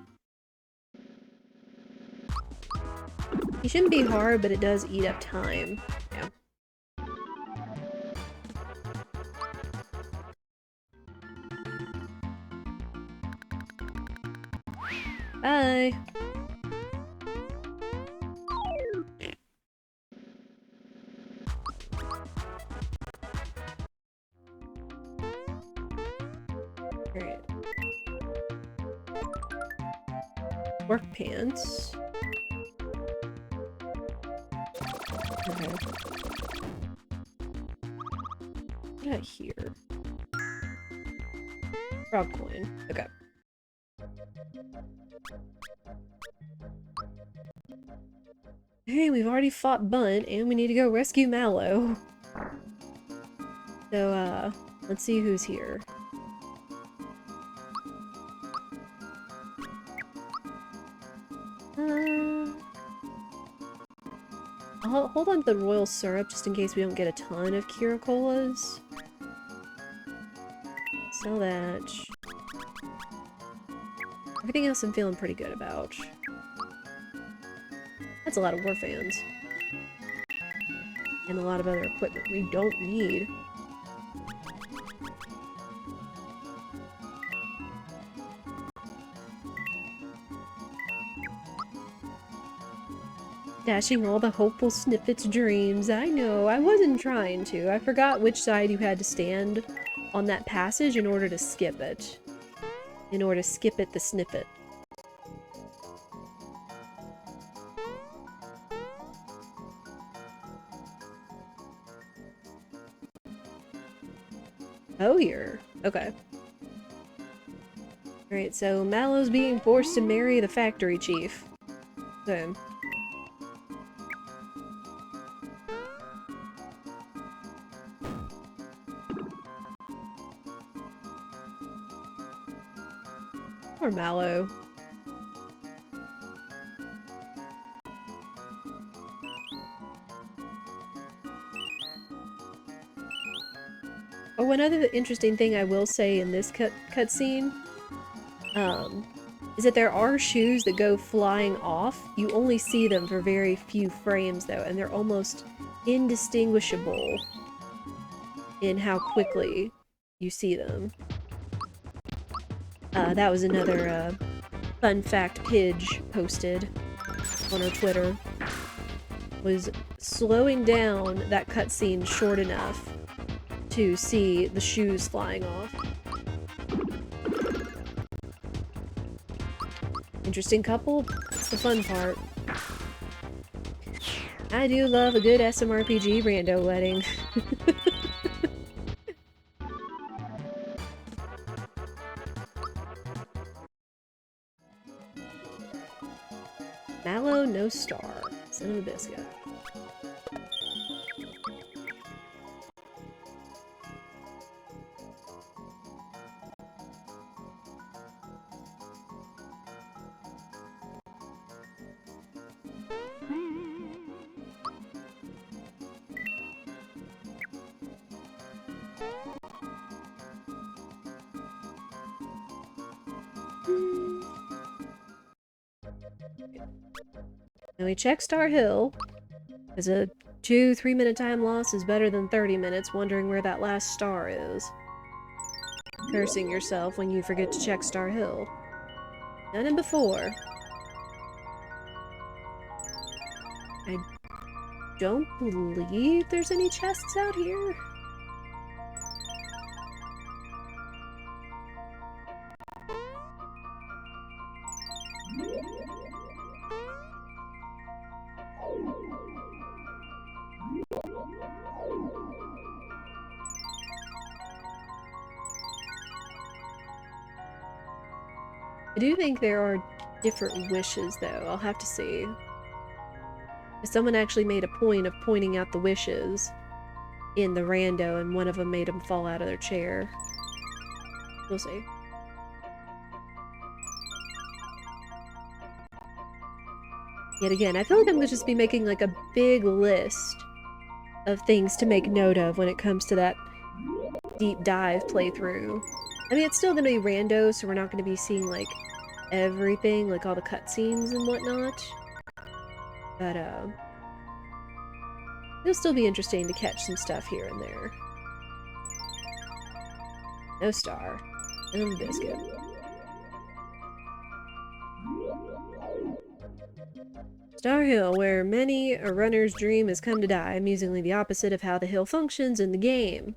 A: It shouldn't be hard, but it does eat up time. Yeah. Bye! Alright. Work pants. Okay. What about here? Frog coin. Okay. Hey, we've already fought Bunt, and we need to go rescue Mallow. So, let's see who's here. I'll hold on to the royal syrup just in case we don't get a ton of Kira-Colas. Sell that. Everything else I'm feeling pretty good about. That's a lot of war fans. And a lot of other equipment we don't need. Dashing all the hopeful snippets dreams. I know, I wasn't trying to. I forgot which side you had to stand on that passage in order to skip it. In order to skip it the snippet. Oh, here. Okay. Alright, so Mallow's being forced to marry the factory chief. Okay. Poor Mallow. Oh, one other interesting thing I will say in this cutscene, is that there are shoes that go flying off. You only see them for very few frames, though, and they're almost indistinguishable in how quickly you see them. That was another, fun fact Pidge posted on her Twitter. Was slowing down that cutscene short enough to see the shoes flying off. Interesting couple? That's the fun part. I do love a good SMRPG rando wedding. No star. Son of a biscuit. Now we check Star Hill, as a 2-3 minute time loss is better than 30 minutes wondering where that last star is. Cursing yourself when you forget to check Star Hill. Done it before. I don't believe there's any chests out here. I do think there are different wishes, though. I'll have to see. Someone actually made a point of pointing out the wishes in the rando, and one of them made them fall out of their chair. We'll see. Yet again, I feel like I'm gonna just be making like a big list of things to make note of when it comes to that deep dive playthrough. I mean, it's still gonna be rando, so we're not gonna be seeing like everything, like all the cutscenes and whatnot. But it'll still be interesting to catch some stuff here and there. No star. And a biscuit. Star Hill, where many a runner's dream has come to die, amusingly the opposite of how the hill functions in the game.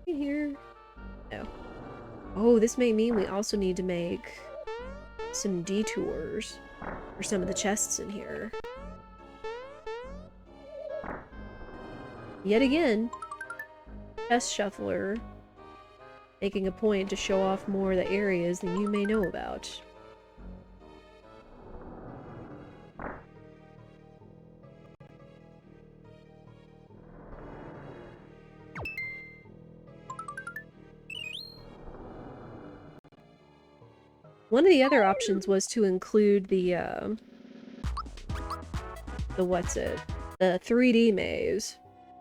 A: Here. No. Oh, this may mean we also need to make some detours for some of the chests in here. Yet again, chest shuffler making a point to show off more of the areas than you may know about. One of the other options was to include the what's it? The 3D maze.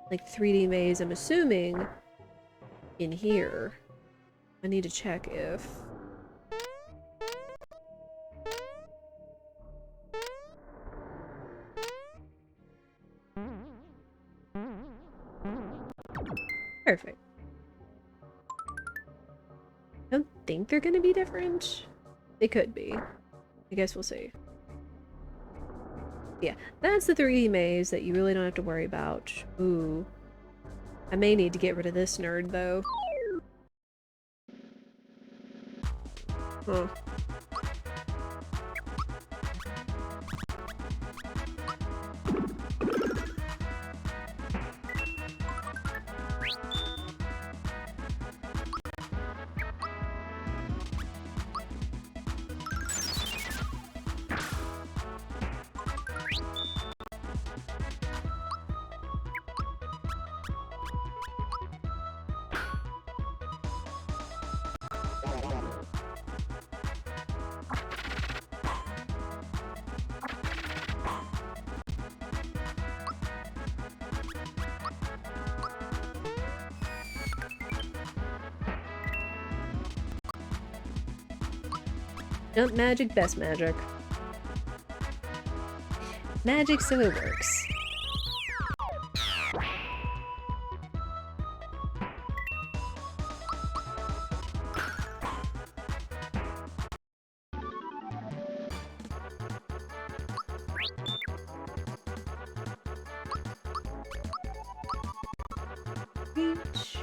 A: Like 3D maze, I'm assuming, in here. I need to check if... Perfect. I don't think they're gonna be different. They could be. I guess we'll see. Yeah, that's the 3D maze that you really don't have to worry about. Ooh. I may need to get rid of this nerd, though. Huh. Jump magic, best magic. Magic so it works. Reach.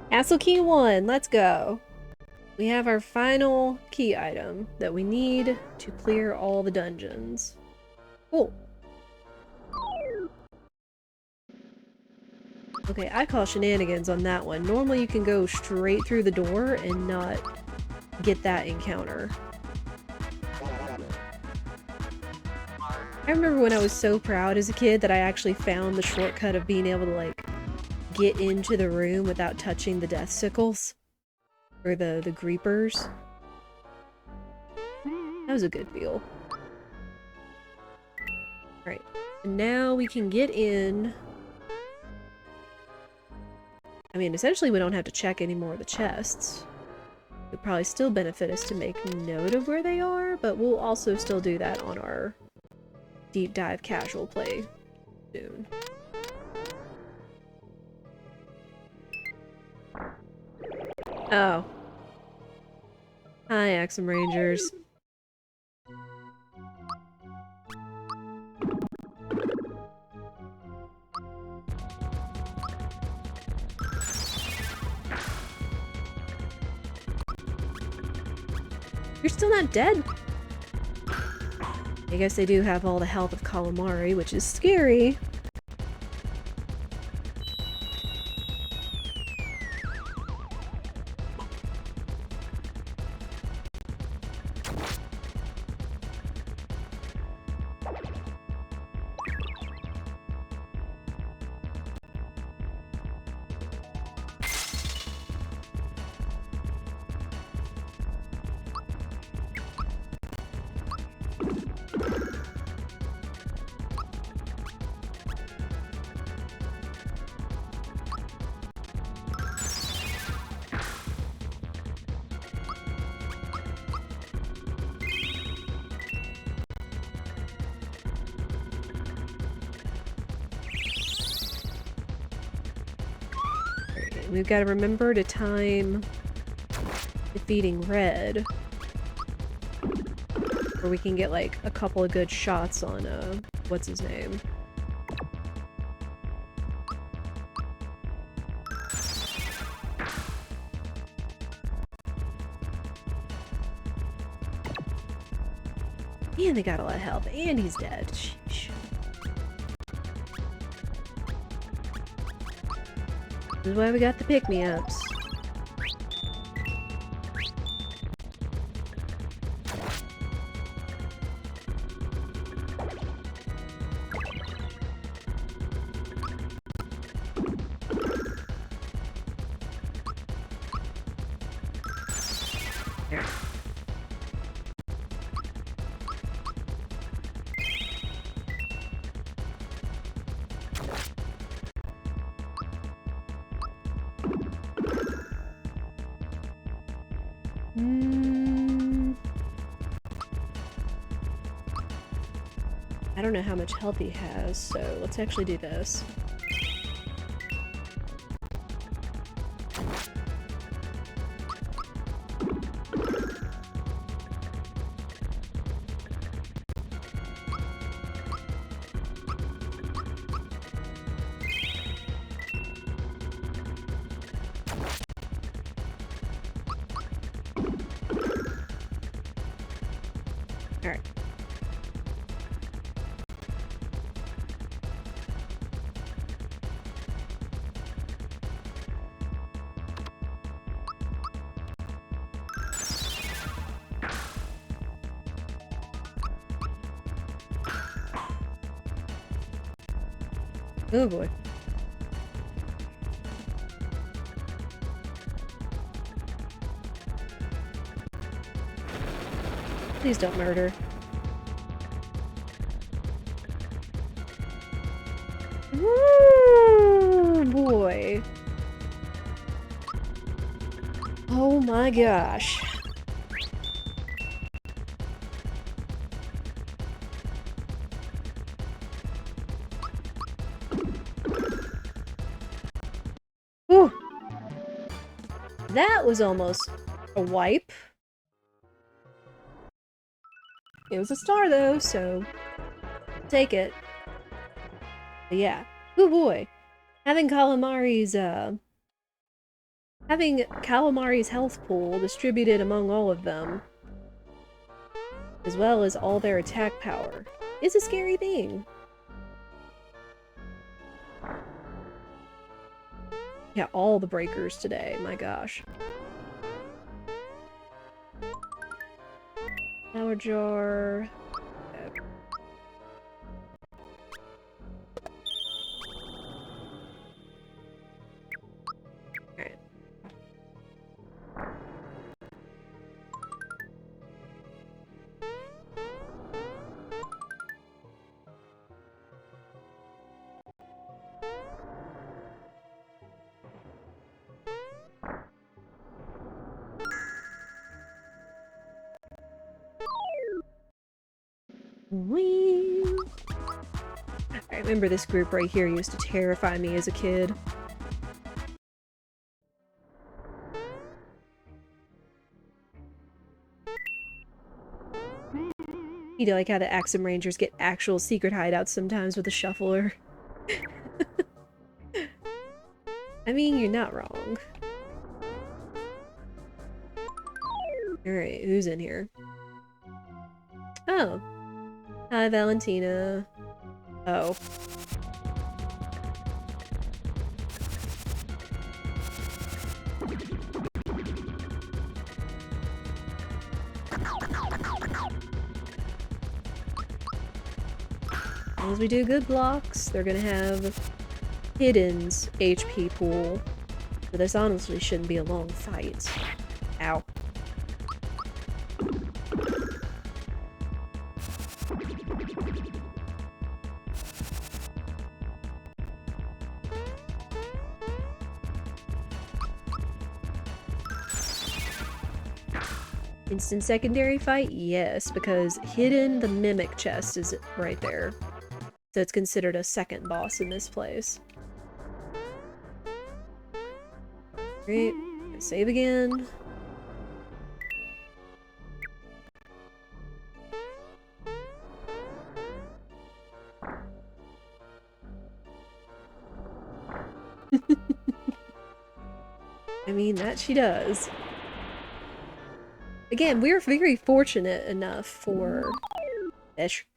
A: Castle Key 1, let's go. We have our final key item that we need to clear all the dungeons. Cool. Okay, I call shenanigans on that one. Normally you can go straight through the door and not get that encounter. I remember when I was so proud as a kid that I actually found the shortcut of being able to, like, get into the room without touching the death sickles. Or the creepers. That was a good feel. Alright, and now we can get in. I mean, essentially we don't have to check any more of the chests. It would probably still benefit us to make note of where they are, but we'll also still do that on our deep dive casual play soon. Oh. Hi, Axum Rangers. You're still not dead? I guess they do have all the health of calamari, which is scary. We've got to remember to time defeating Red, where we can get like a couple of good shots on what's his name? And they got a lot of health, and he's dead. Sheesh. This is why we got the pick-me-ups. There. I don't know how much health he has, so let's actually do this. Alright. Oh boy. Please don't murder. Ooh, boy. Oh my gosh. Whew. That was almost a wipe. It was a star though, so take it. But yeah. Oh boy. Having Calamari's health pool distributed among all of them as well as all their attack power. It's a scary thing. Yeah, all the breakers today, my gosh. Power jar. Okay. Alright. Whee! I remember this group right here used to terrify me as a kid. You know, like how the Axum Rangers get actual secret hideouts sometimes with a shuffler. I mean, you're not wrong. Alright, who's in here? Oh. Hi, Valentina. Oh. As we do good blocks, they're gonna have Hidden's HP pool. So this honestly shouldn't be a long fight. Ow. Instant secondary fight? Yes, because Hidden the Mimic chest is right there. So it's considered a second boss in this place. Great. Save again. I mean, that she does. Again, we're very fortunate enough for... Fish.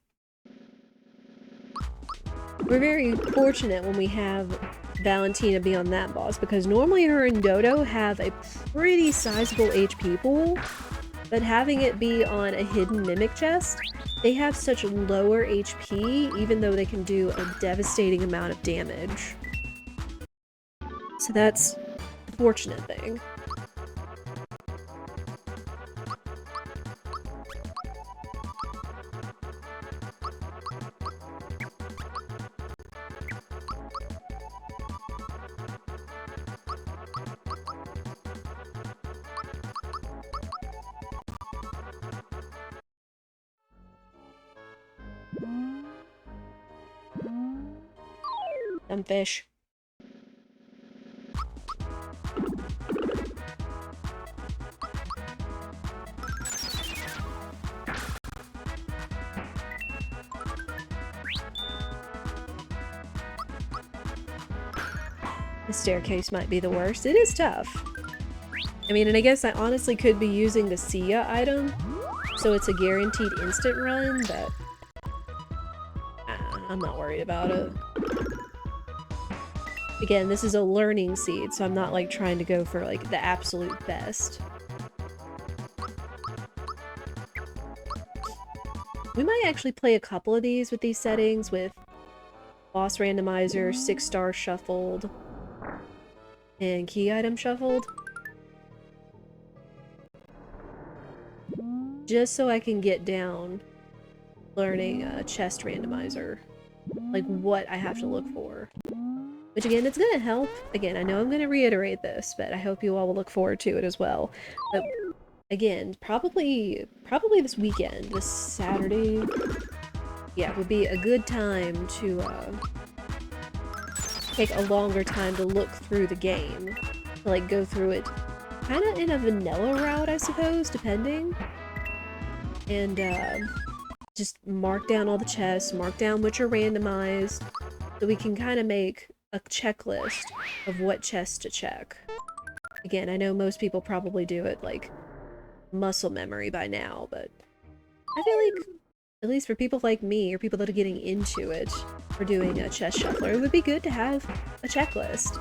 A: We're very fortunate when we have Valentina be on that boss, because normally her and Dodo have a pretty sizable HP pool, but having it be on a hidden mimic chest, they have such lower HP, even though they can do a devastating amount of damage. So that's a fortunate thing. Dumb fish. The staircase might be the worst. It is tough. I mean, and I guess I honestly could be using the Sia item, so it's a guaranteed instant run, but I'm not worried about it. Again, this is a learning seed, so I'm not like trying to go for like the absolute best. We might actually play a couple of these with these settings with boss randomizer, 6-star shuffled, and key item shuffled. Just so I can get down learning chest randomizer. Like what I have to look for. Which again, it's gonna help. Again, I know I'm gonna reiterate this, but I hope you all will look forward to it as well. But again, probably this weekend, this Saturday, yeah, would be a good time to take a longer time to look through the game. To, like, go through it kind of in a vanilla route, I suppose, depending. And just mark down all the chests, mark down which are randomized, so we can kind of make a checklist of what chests to check. Again, I know most people probably do it like muscle memory by now, but I feel like, at least for people like me, or people that are getting into it, for doing a chest shuffler, it would be good to have a checklist.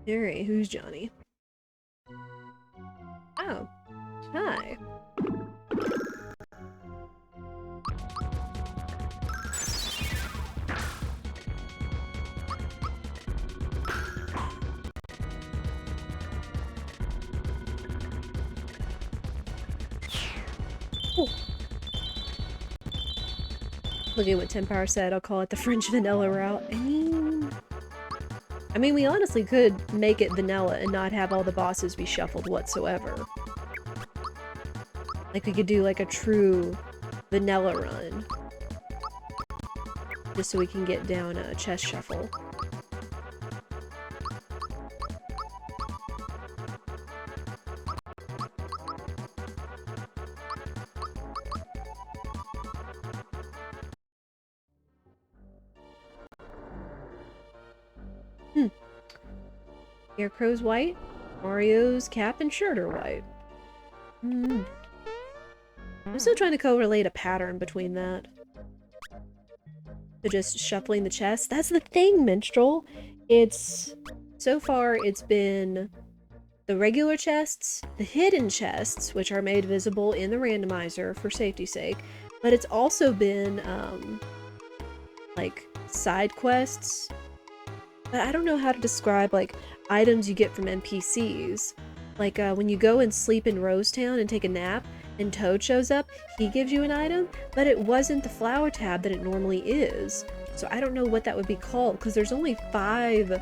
A: Alright, who's Johnny? Oh, hi. Ooh. Look at what Tempower said, I'll call it the French vanilla route. I mean, we honestly could make it vanilla and not have all the bosses be shuffled whatsoever. Like, we could do, like, a true vanilla run. Just so we can get down a chest shuffle. Scarecrow's white, Mario's cap and shirt are white. I'm still trying to correlate a pattern between that. So just shuffling the chest. That's the thing, Minstrel. So far, it's been the regular chests, the hidden chests, which are made visible in the randomizer for safety's sake, but it's also been, like, side quests. But I don't know how to describe, like, items you get from NPCs. Like, when you go and sleep in Rose Town and take a nap, and Toad shows up, he gives you an item, but it wasn't the flower tab that it normally is. So I don't know what that would be called, because there's only 5,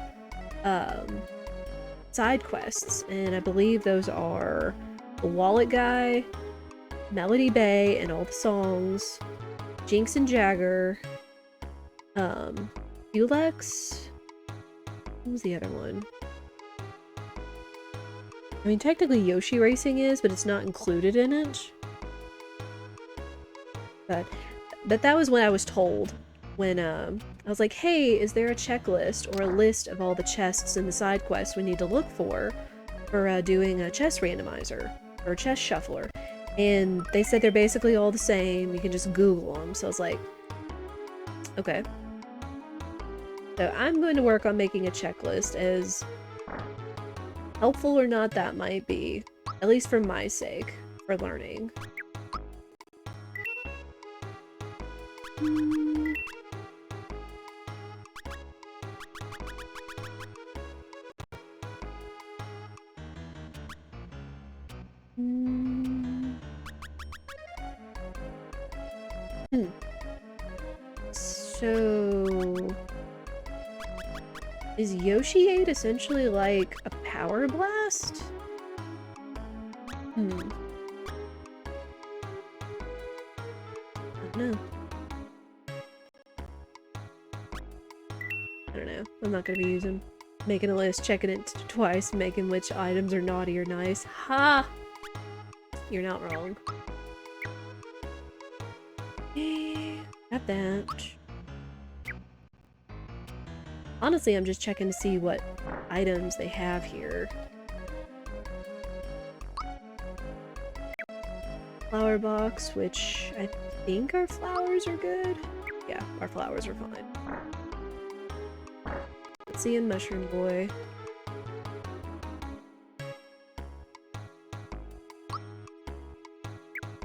A: side quests, and I believe those are the Wallet Guy, Melody Bay and all the songs, Jinx and Jagger, Ulex. What was the other one? I mean, technically Yoshi Racing is, but it's not included in it. But that was what I was told when, I was like, hey, is there a checklist or a list of all the chests and the side quests we need to look for doing a chest randomizer or a chest shuffler? And they said they're basically all the same. You can just Google them. So I was like, okay. So I'm going to work on making a checklist, as helpful or not that might be, at least for my sake, for learning. So... is Yoshi 8 essentially like a power blast? I don't know. I don't know. I'm not gonna be making a list, checking it twice, making which items are naughty or nice. Ha! You're not wrong. Got that. Honestly, I'm just checking to see what items they have here. Flower box, which I think our flowers are good. Yeah, our flowers are fine. Let's see in Mushroom Boy.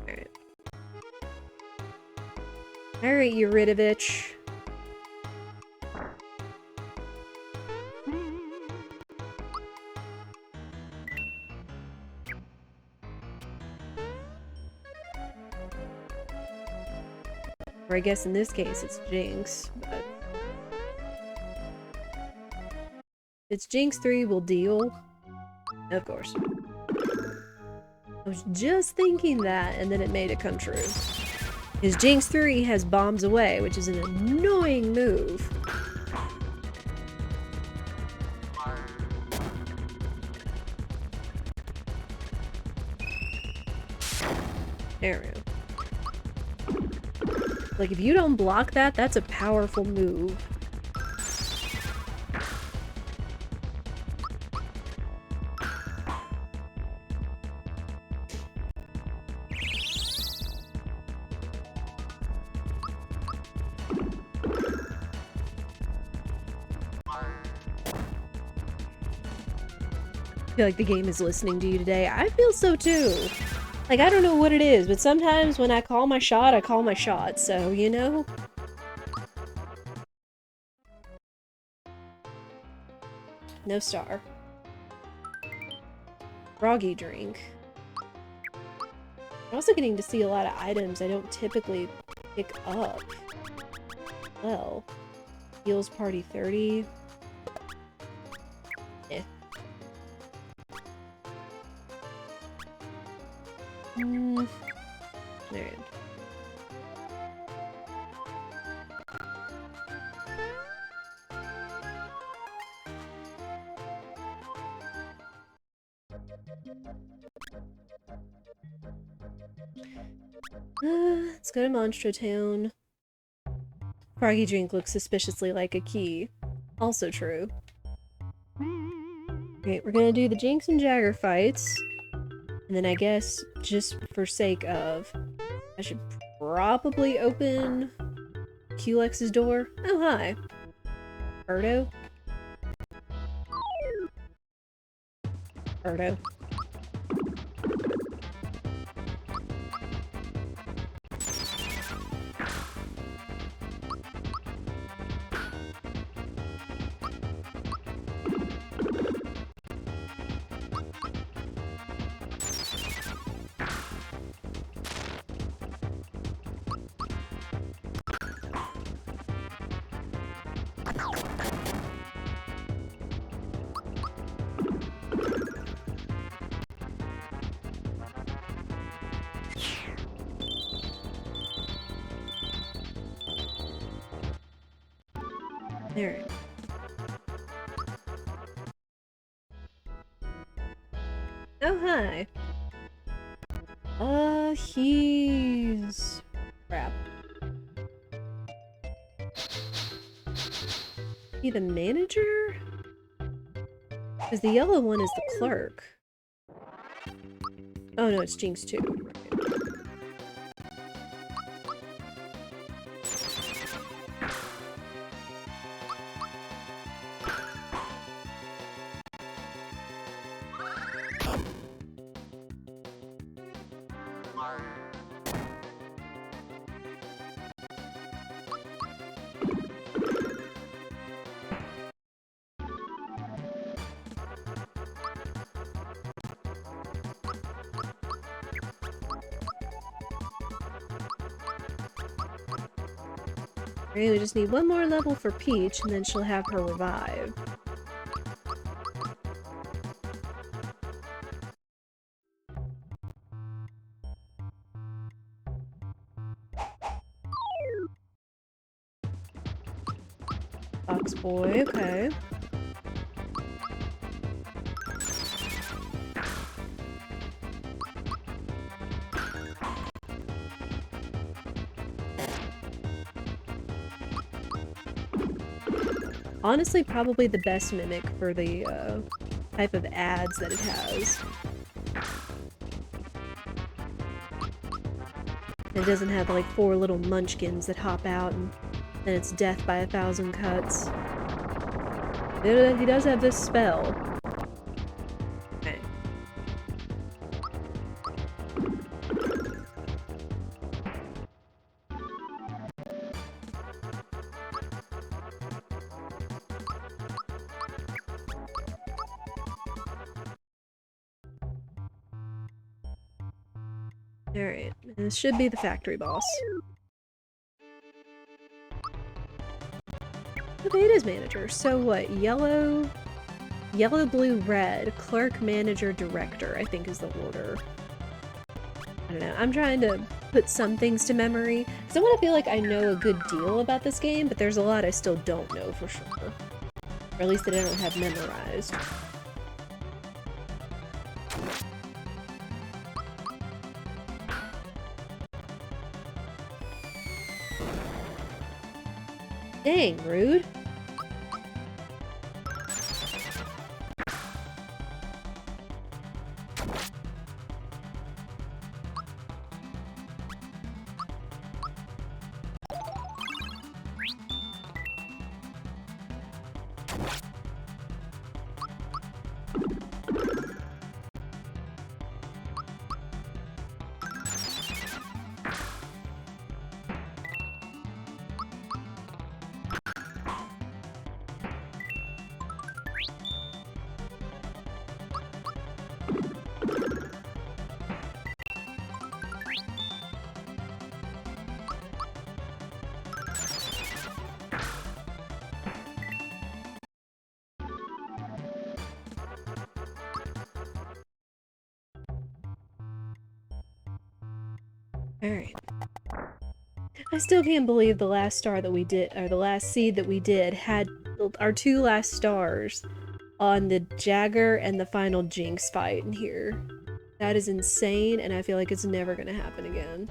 A: Alright. Alright, Eurytovich. Or I guess in this case it's Jinx, but... if it's Jinx 3, we'll deal. Of course. I was just thinking that, and then it made it come true. His Jinx 3 has bombs away, which is an annoying move. There we go. Like, if you don't block that, that's a powerful move. I feel like the game is listening to you today. I feel so too. Like, I don't know what it is, but sometimes when I call my shot, I call my shot, so, you know? No star. Froggy drink. I'm also getting to see a lot of items I don't typically pick up. Well, heals party 30. Eh. Alright. Let's go to Monstro Town. Froggy drink looks suspiciously like a key. Also true. Okay, we're gonna do the Jinx and Jagger fights. And then I guess, just for sake of, I should probably open Qlex's door. Oh, hi. Erdo? Erdo. Alright. Oh, hi. He's... crap. He the manager? Because the yellow one is the clerk. Oh no, it's Jinx 2. Okay, we just need one more level for Peach, and then she'll have her revive. Fox Boy, okay. Honestly, probably the best mimic for the type of ads that it has. It doesn't have like 4 little munchkins that hop out and then it's death by 1,000 cuts. He does have this spell. Okay. Alright, this should be the factory boss. Okay, it is manager. So what? Yellow, blue, red. Clerk, manager, director, I think is the order. I don't know. I'm trying to put some things to memory, because I want to feel like I know a good deal about this game, but there's a lot I still don't know for sure. Or at least that I don't have memorized. Dang, rude. Alright. I still can't believe the last star that we did, or the last seed that we did, had our 2 last stars on the Jagger and the final Jinx fight in here. That is insane, and I feel like it's never gonna happen again.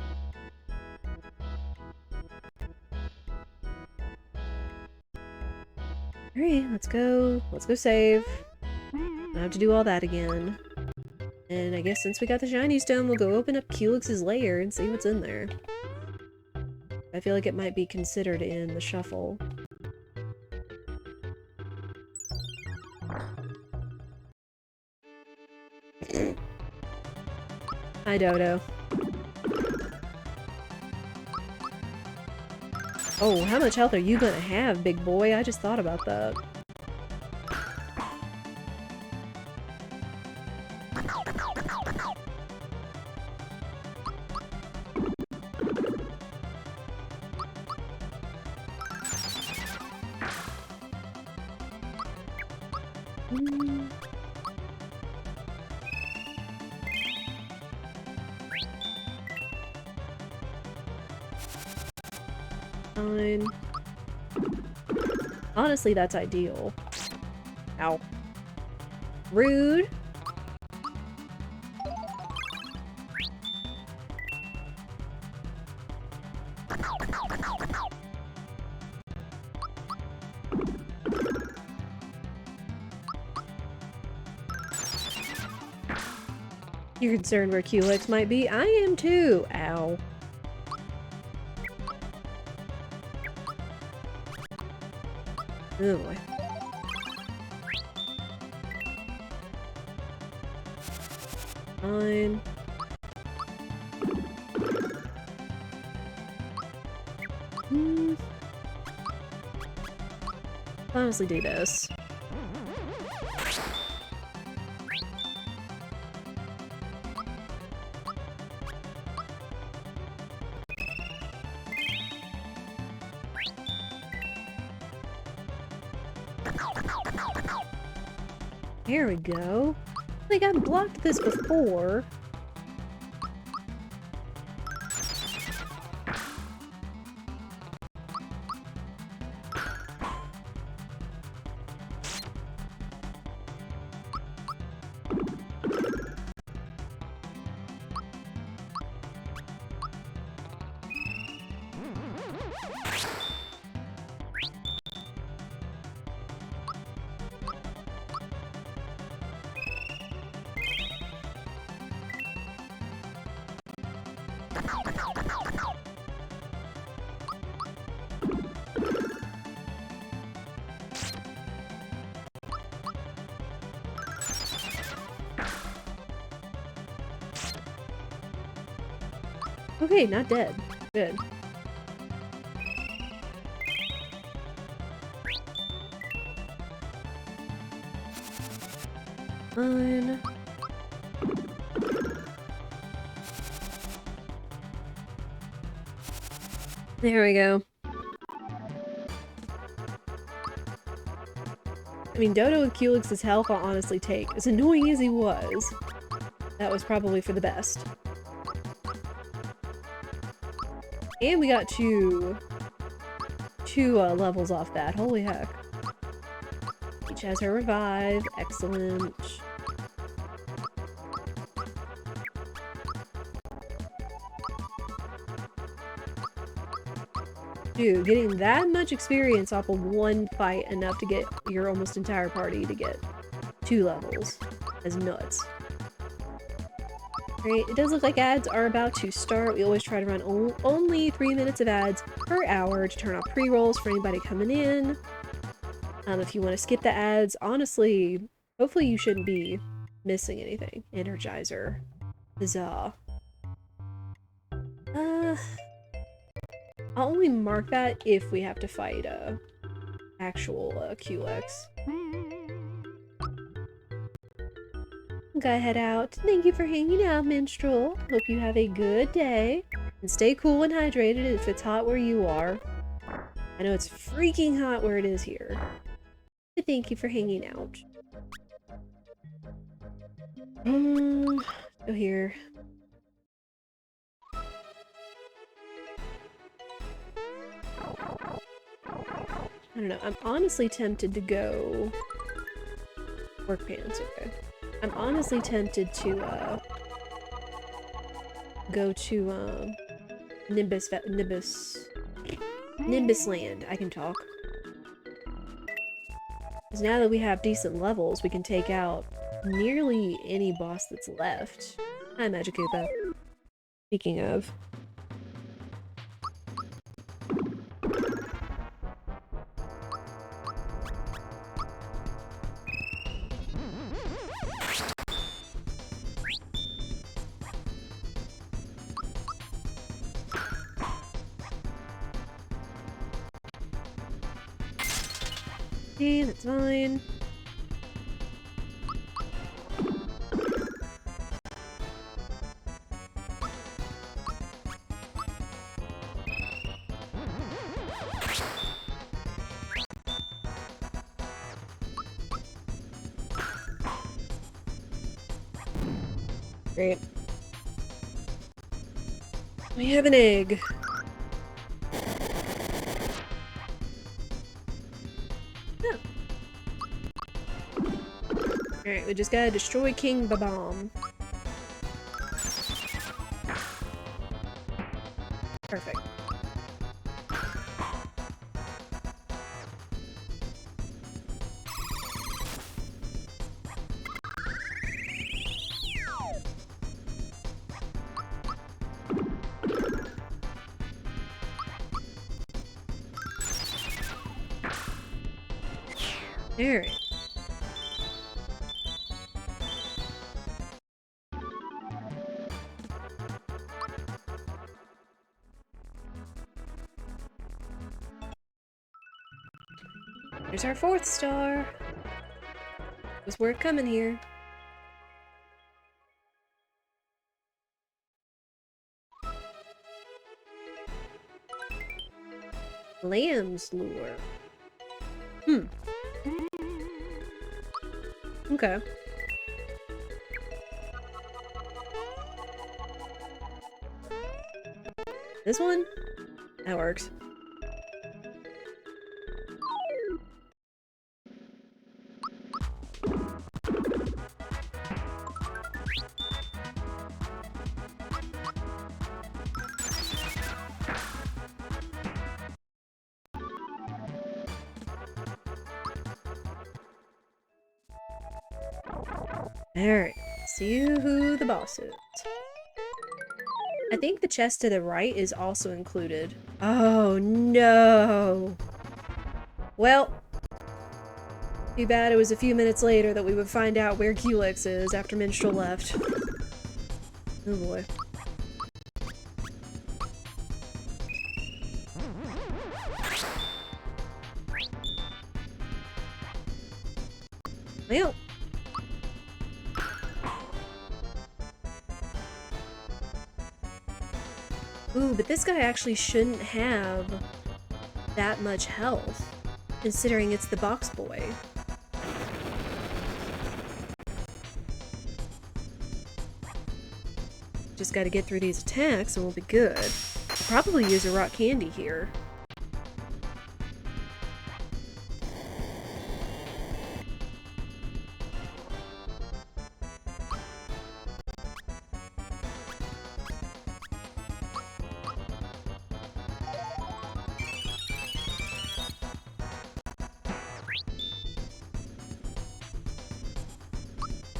A: Alright, let's go save. Don't have to do all that again. And I guess since we got the shiny stone, we'll go open up Culex' lair and see what's in there. I feel like it might be considered in the shuffle. Hi, Dodo. Oh, how much health are you gonna have, big boy? I just thought about that. Fine. Honestly, that's ideal. Ow. Rude. You're concerned where Culex might be? I am too! Ow. Oh boy. Fine. I'll honestly do this. There we go. I think I've blocked this before. Okay, not dead. Good. Fine. There we go. I mean, Dodo and Culex's health I'll honestly take. As annoying as he was, that was probably for the best. And we got two levels off that. Holy heck. Each has her revive. Excellent. Dude, getting that much experience off of one fight enough to get your almost entire party to get 2 levels is nuts. Right, it does look like ads are about to start. We always try to run only 3 minutes of ads per hour to turn off pre-rolls for anybody coming in. If you want to skip the ads, honestly, hopefully you shouldn't be missing anything. Energizer. Huzzah. I'll only mark that if we have to fight actual QLEX. Gotta head out. Thank you for hanging out, Minstrel. Hope you have a good day. And stay cool and hydrated if it's hot where you are. I know it's freaking hot where it is here. But thank you for hanging out. Go here. I don't know. I'm honestly tempted to go... Work pants, okay. I'm honestly tempted to, go to, Nimbus Land. I can talk. Because now that we have decent levels, we can take out nearly any boss that's left. Hi, Magikoopa. Speaking of... Okay, that's fine. Great. We have an egg. Alright, we just gotta destroy King Babam. Perfect. Alright. There's our 4th star. Was word coming here. Lamb's lure. Okay. This one? That works. Alright, see who the boss is. I think the chest to the right is also included. Oh no! Well, too bad it was a few minutes later that we would find out where QLEX is after Minstrel left. Oh boy. Well. Ooh, but this guy actually shouldn't have that much health, considering it's the box boy. Just gotta get through these attacks and we'll be good. Probably use a rock candy here.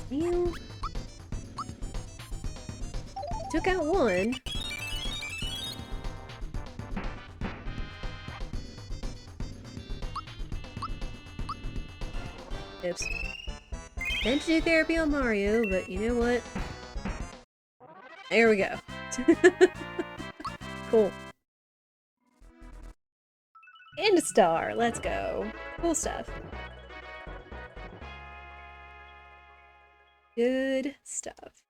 A: You took out one. Oops. Meant to do therapy on Mario, but you know what? There we go. Cool. And a star. Let's go. Cool stuff. Good stuff.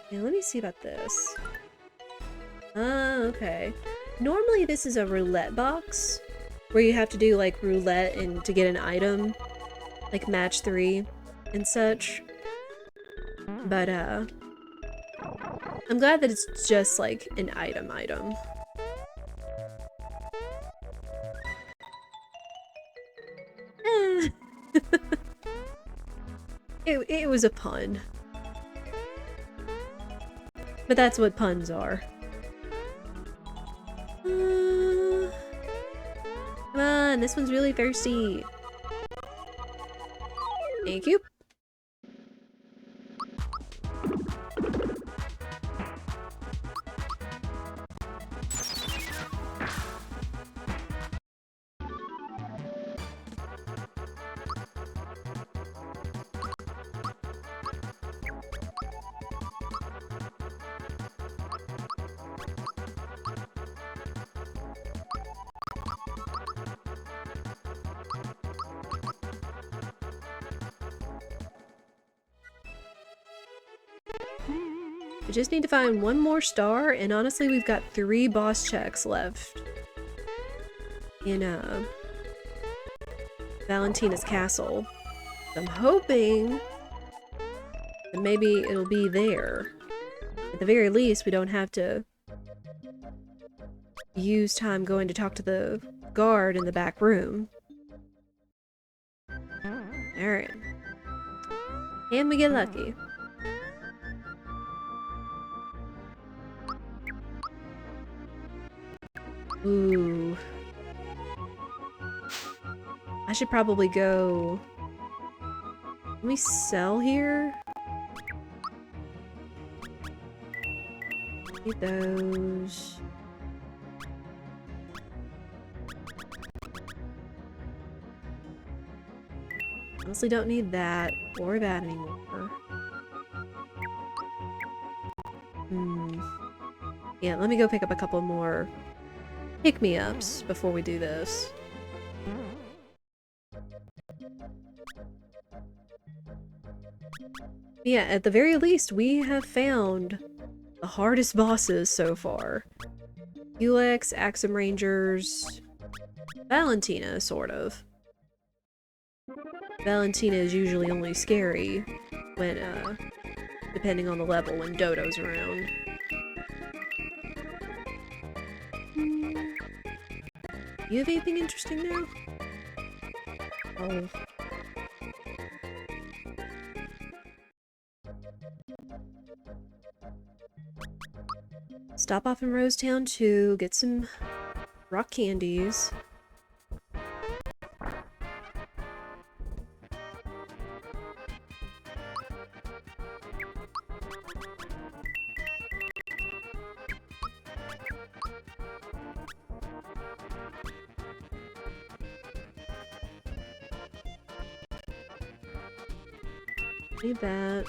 A: Now let me see about this. Okay. Normally this is a roulette box, where you have to do like roulette and to get an item, like match 3 and such. But I'm glad that it's just like an item. It was a pun. But that's what puns are. Come on, this one's really thirsty. Thank you. We just need to find one more star, and honestly, we've got 3 boss checks left in Valentina's castle. I'm hoping that maybe it'll be there. At the very least, we don't have to use time going to talk to the guard in the back room. Alright. And we get lucky. Ooh. I should probably go... Can we sell here? Need those. Honestly don't need that or that anymore. Yeah, let me go pick up a couple more pick-me-ups before we do this. Yeah, at the very least, we have found the hardest bosses so far. Ulex, Axum Rangers, Valentina, sort of. Valentina is usually only scary when, depending on the level, when Dodo's around. You have anything interesting now? Oh. Stop off in Rosetown to get some rock candies. Need that.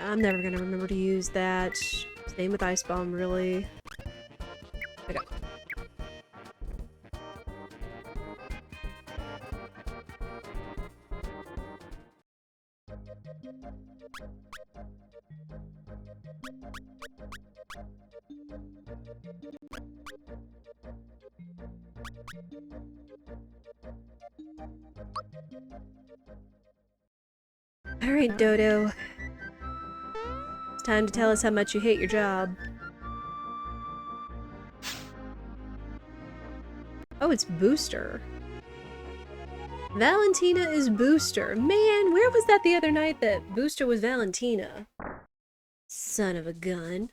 A: I'm never gonna remember to use that. Same with Ice Bomb, really. Okay. Alright, Dodo. It's time to tell us how much you hate your job. Oh, it's Booster. Valentina is Booster. Man, where was that the other night that Booster was Valentina? Son of a gun.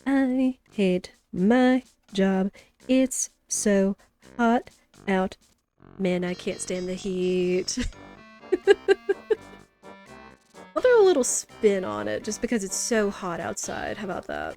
A: I hate my job. It's so hot out. Man, I can't stand the heat. I'll throw a little spin on it just because it's so hot outside. How about that?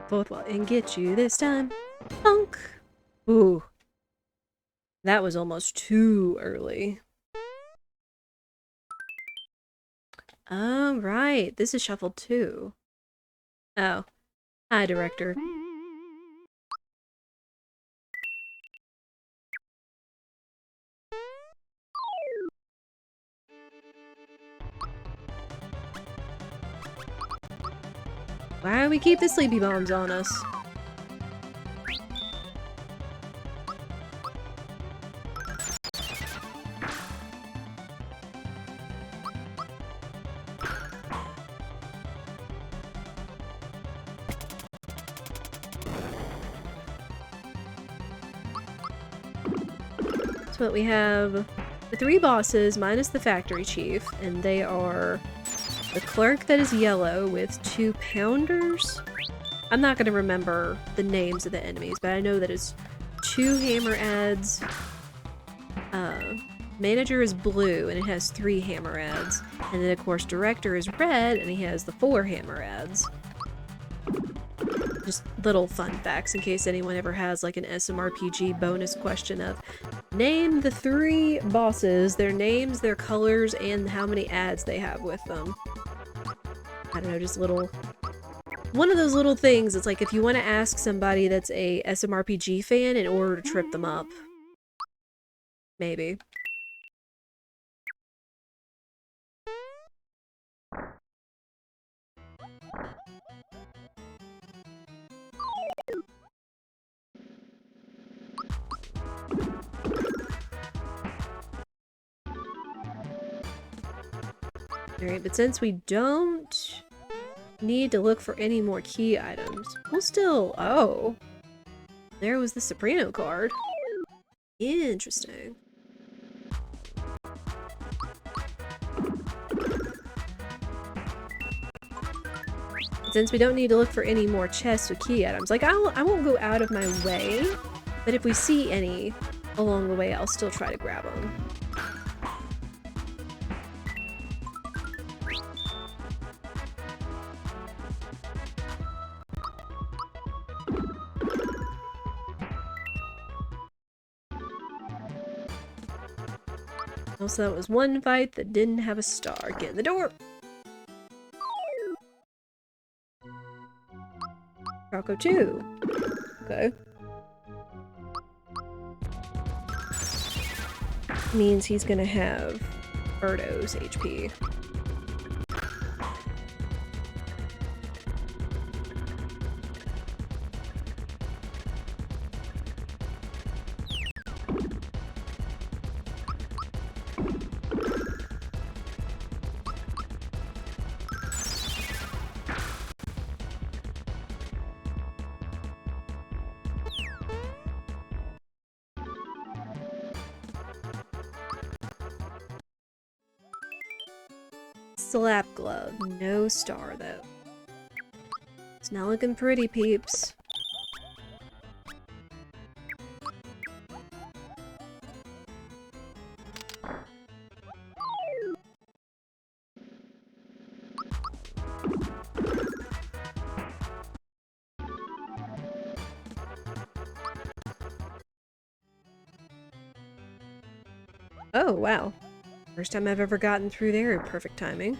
A: Both will and get you this time. Punk! Ooh. That was almost too early. Oh, right. This is shuffled too. Oh. Hi, director. Why do we keep the sleepy bombs on us? So what we have the 3 bosses minus the factory chief, and they are the clerk that is yellow with 2 pounders. I'm not going to remember the names of the enemies, but I know that it's 2 hammer ads. Manager is blue, and it has 3 hammer ads. And then, of course, director is red, and he has the 4 hammer ads. Just little fun facts in case anyone ever has, like, an SMRPG bonus question of name the 3 bosses, their names, their colors, and how many ads they have with them. I don't know, just little... One of those little things, it's like if you want to ask somebody that's a SMRPG fan in order to trip them up. Maybe. Alright, but since we don't need to look for any more key items, we'll still... Oh! There was the Soprano card. Interesting. Since we don't need to look for any more chests with key items, like, I won't go out of my way, but if we see any along the way, I'll still try to grab them. Also, that was one fight that didn't have a star. Get in the door! Rocco 2. Okay. Means he's gonna have Birdo's HP. Slap glove. No star, though. It's not looking pretty, peeps. Oh, wow. First time I've ever gotten through there in perfect timing.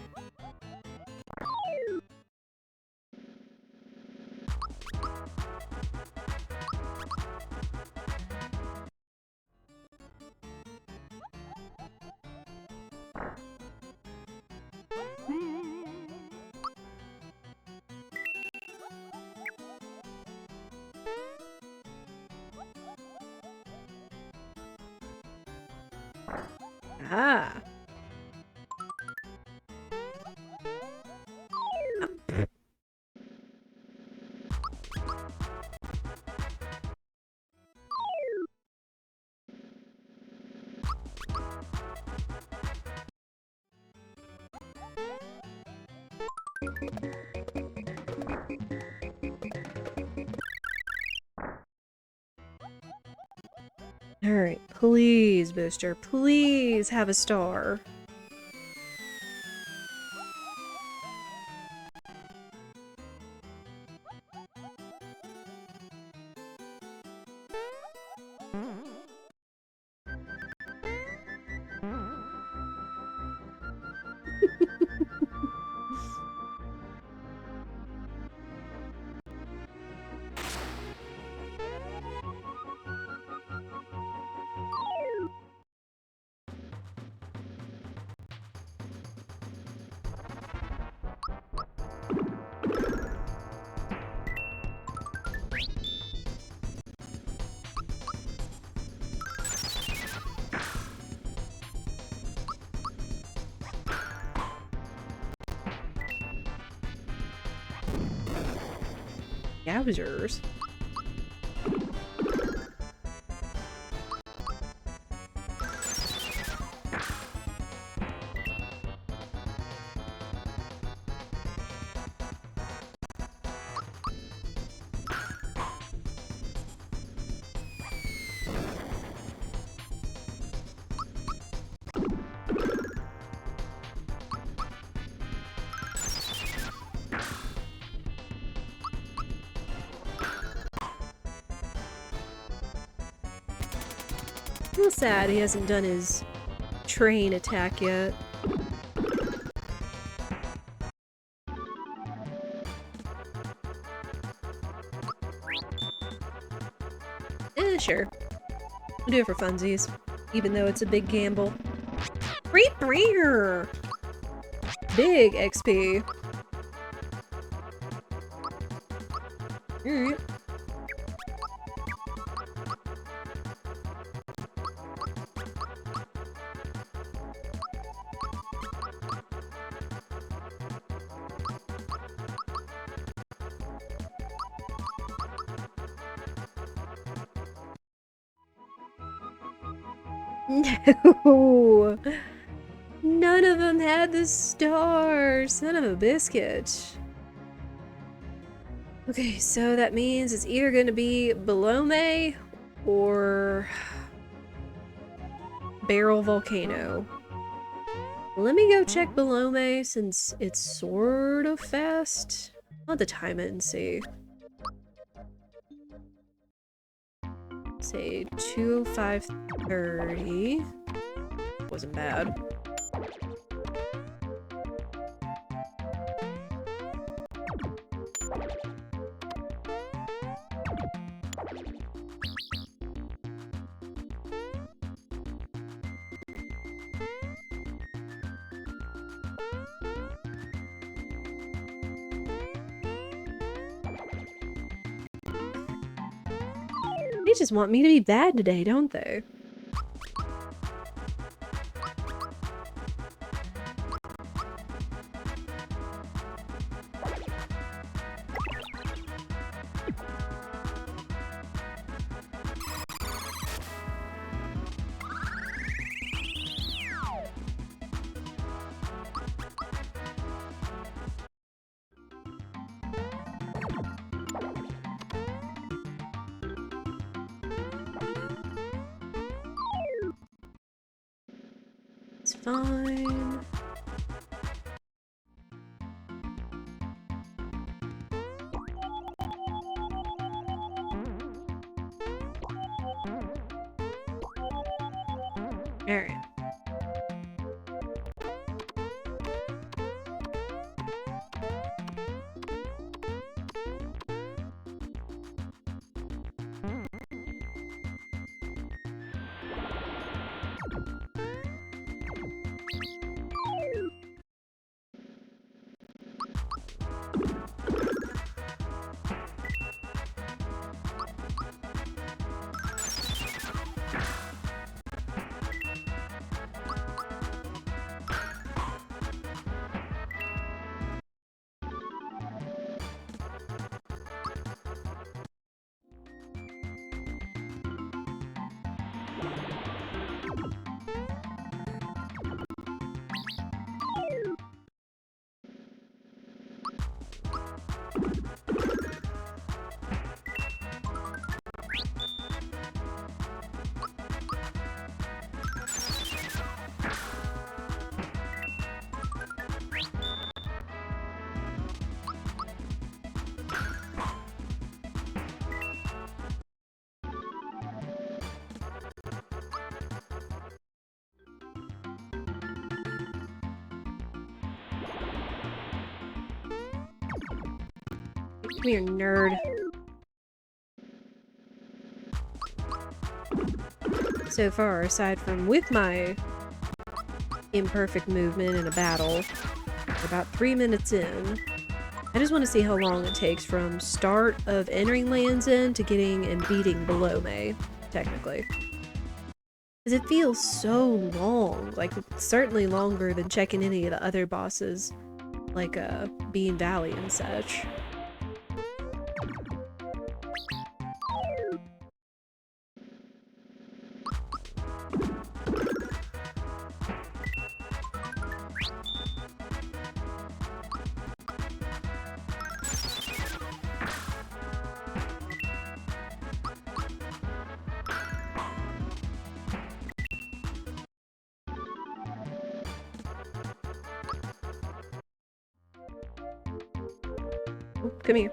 A: Ah. Alright, please, Booster, please have a star. Yowzers. I feel sad he hasn't done his train attack yet. Sure. We'll do it for funsies, even though it's a big gamble. Big XP. Alright. No! None of them had the star! Son of a biscuit. Okay, so that means it's either gonna be Belome or Barrel Volcano. Let me go check Belome since it's sort of fast. I'll have to time it and see. Say 2:05:30. Wasn't bad. They just want me to be bad today, don't they? It's fine. Alright. Come here, nerd. So far, aside from with my imperfect movement in a battle, we're about 3 minutes in. I just want to see how long it takes from start of entering Land's End to getting and beating below May, technically. Because it feels so long, like certainly longer than checking any of the other bosses, like Bean Valley and such. Oh, come here.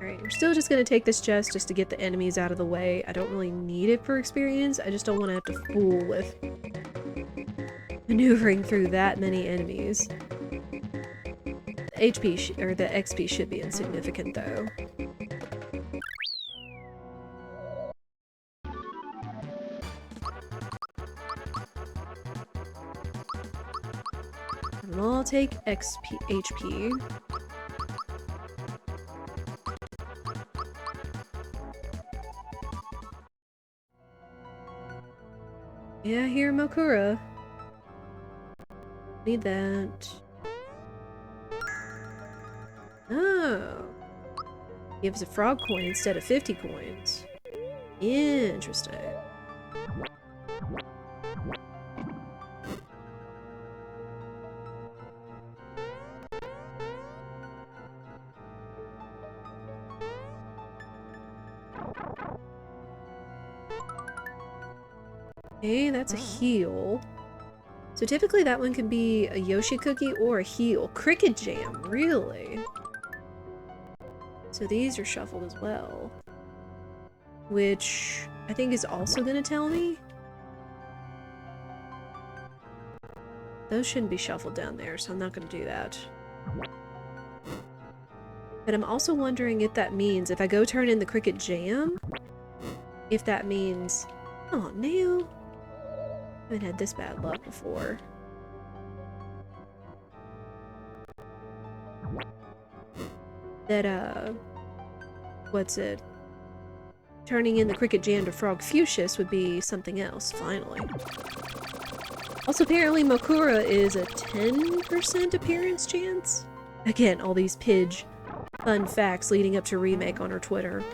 A: Alright, we're still just gonna take this chest just to get the enemies out of the way. I don't really need it for experience, I just don't want to have to fool with maneuvering through that many enemies. The HP or the XP should be insignificant though. And I'll take HP. Yeah, here, Mokura. Need that. Oh. Gives a frog coin instead of 50 coins. Interesting. Okay, that's a heal. So typically that one can be a Yoshi cookie or a heal. Cricket jam, really? So these are shuffled as well. Which I think is also gonna tell me. Those shouldn't be shuffled down there, so I'm not gonna do that. But I'm also wondering if that means, if I go turn in the cricket jam, if that means... Oh, no. I haven't had this bad luck before. That, what's it? Turning in the cricket jam to Frog Fuchsius would be something else, finally. Also, apparently Mokura is a 10% appearance chance? Again, all these Pidge fun facts leading up to remake on her Twitter.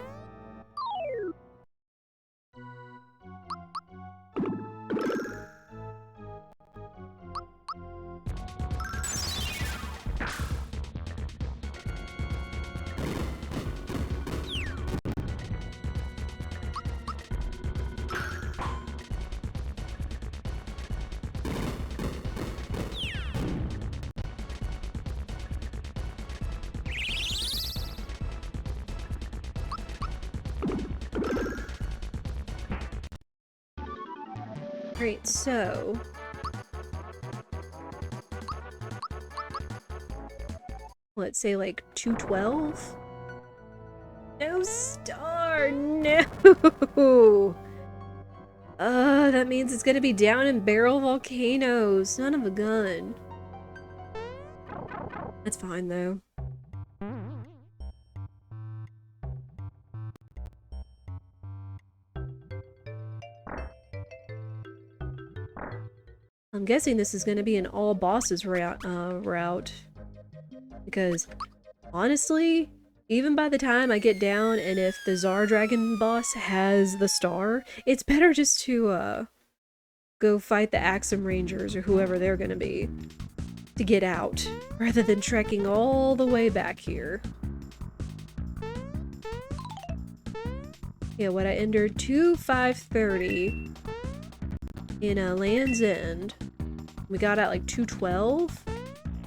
A: Alright, so... let's say like 212? No star! No! That means it's gonna be down in Barrel Volcano. Son of a gun. That's fine though. I'm guessing this is gonna be an all bosses route. Because, honestly, even by the time I get down and if the Czar Dragon boss has the star, it's better just to, go fight the Axum Rangers or whoever they're gonna be to get out, rather than trekking all the way back here. Yeah, what I entered 5:30 in Land's End. We got out like 2:12.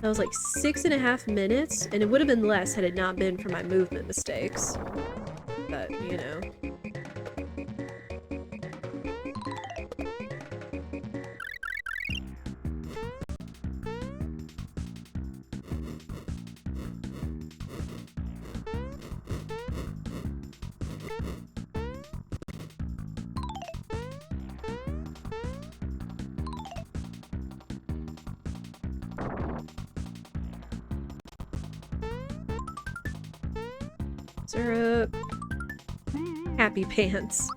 A: That was like 6.5 minutes, and it would have been less had it not been for my movement mistakes. But, you know. Syrup. Happy pants.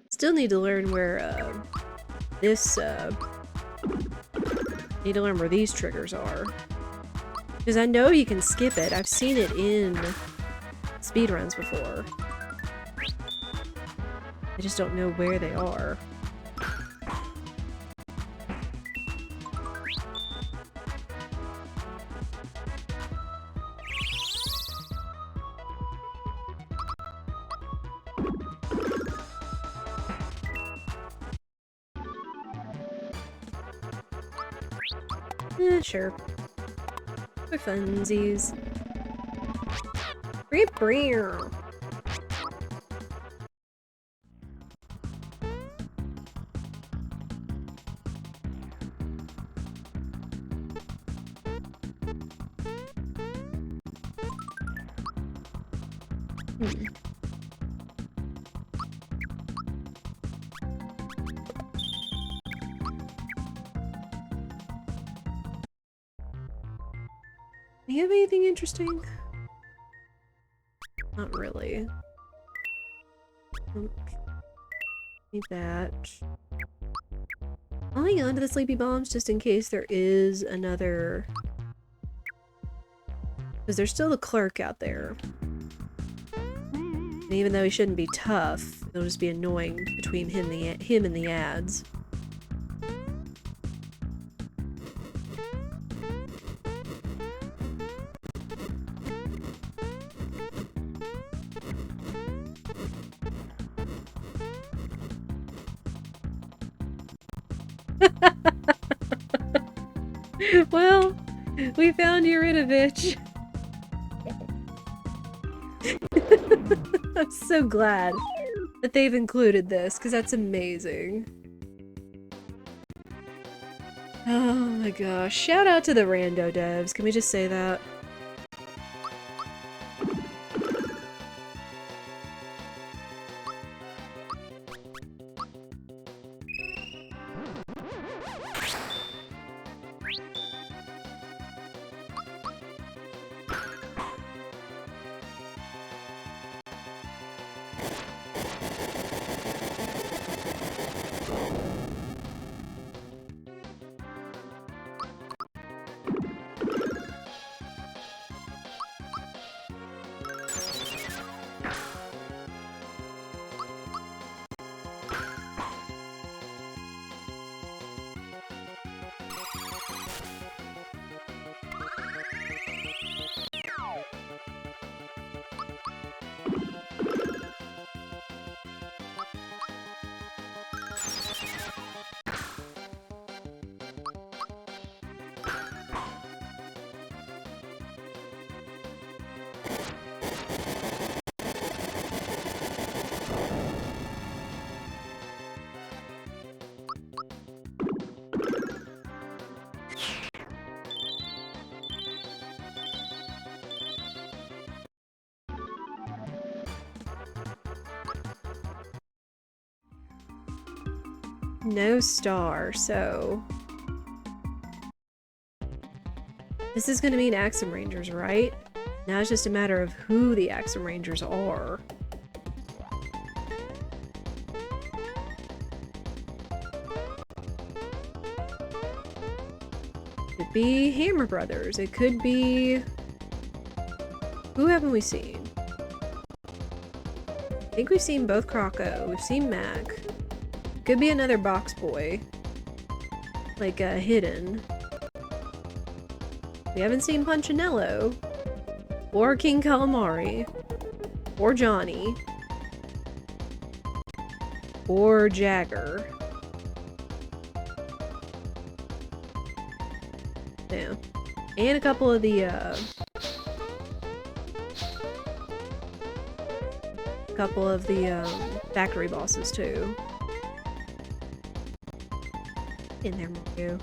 A: Still need to learn where, need to learn where these triggers are. Because I know you can skip it. I've seen it in speedruns before. I just don't know where they are. Sure. For funsies. Brr. Do you have anything interesting? Not really. Need that. I'll hang on to the sleepy bombs just in case there is another... Because there's still the clerk out there. And even though he shouldn't be tough, it'll just be annoying between him and the ads. Well, we found Yuridovich. I'm so glad that they've included this, because that's amazing. Oh my gosh. Shout out to the rando devs. Can we just say that? no star, so... This is gonna mean Axum Rangers, right? Now it's just a matter of who the Axum Rangers are. Could be Hammer Brothers. It could be... Who haven't we seen? I think we've seen both Croco. We've seen Mac. Could be another box boy. Like, hidden. We haven't seen Punchinello. Or King Calamari. Or Johnny. Or Jagger. Yeah. And a couple of the, factory bosses, too. In there, Mario.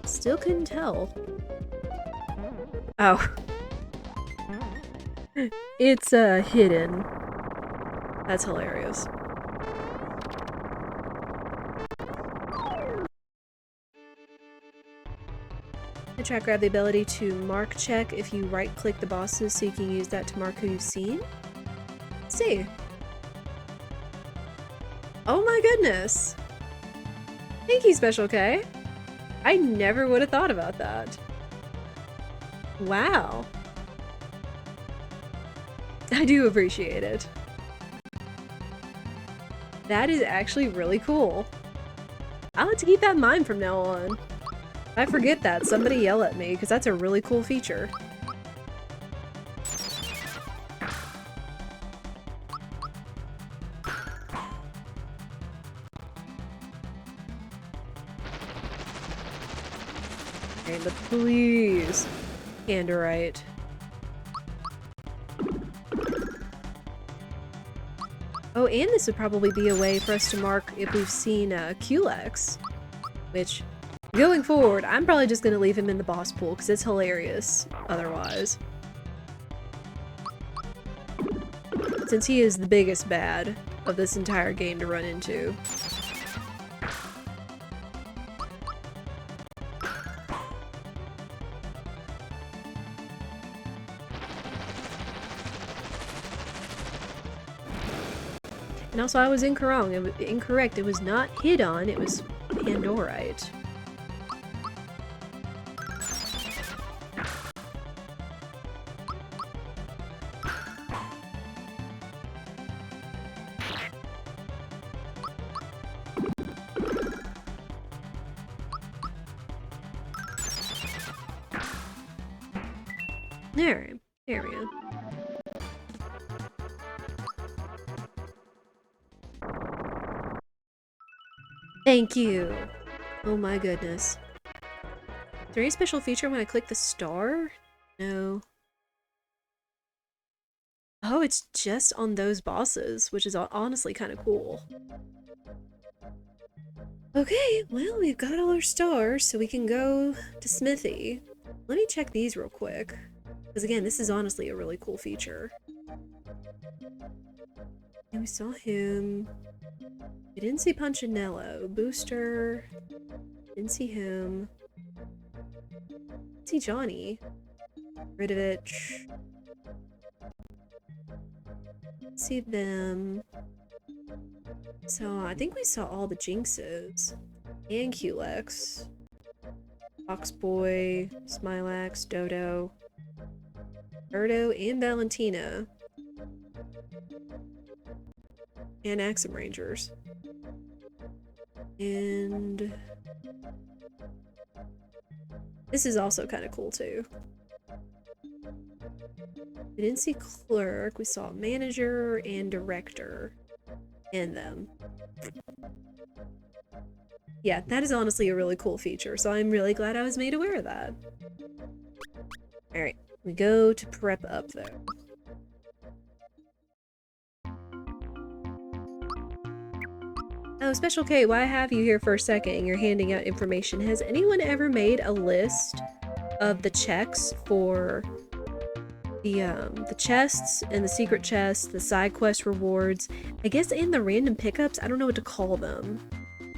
A: Still couldn't tell. Oh. It's, hidden. That's hilarious. The track grab the ability to mark check if you right-click the bosses, so you can use that to mark who you've seen. Let's see. Oh my goodness! Thank you, Special K! I never would have thought about that. Wow. I do appreciate it. That is actually really cool. I'll have to keep that in mind from now on. If I forget that, somebody yell at me, because that's a really cool feature. Okay, but please, Canderite. Oh, and this would probably be a way for us to mark if we've seen Culex, which, going forward, I'm probably just gonna leave him in the boss pool because it's hilarious otherwise. Since he is the biggest bad of this entire game to run into. And also, I was incorrect. It was not Hidon, it was Pandorite. There we go. Thank you! Oh my goodness. Is there any special feature when I click the star? No. Oh, it's just on those bosses, which is honestly kind of cool. Okay, well, we've got all our stars, so we can go to Smithy. Let me check these real quick. Because again, this is honestly a really cool feature. And we saw him. We didn't see Punchinello. Booster. Didn't see him. Didn't see Johnny. Ridovich. Didn't see them. So I think we saw all the Jinxes. And Culex. Foxboy. Smilax. Dodo. Birdo and Valentina. And Axum Rangers. And this is also kind of cool too. We didn't see Clerk, we saw Manager and Director in them. Yeah, that is honestly a really cool feature, so I'm really glad I was made aware of that. Alright, we go to prep up though. Oh, Special K, why have you here for a second? You're handing out information. Has anyone ever made a list of the checks for the chests and the secret chests, the side quest rewards, I guess, and the random pickups. I don't know what to call them.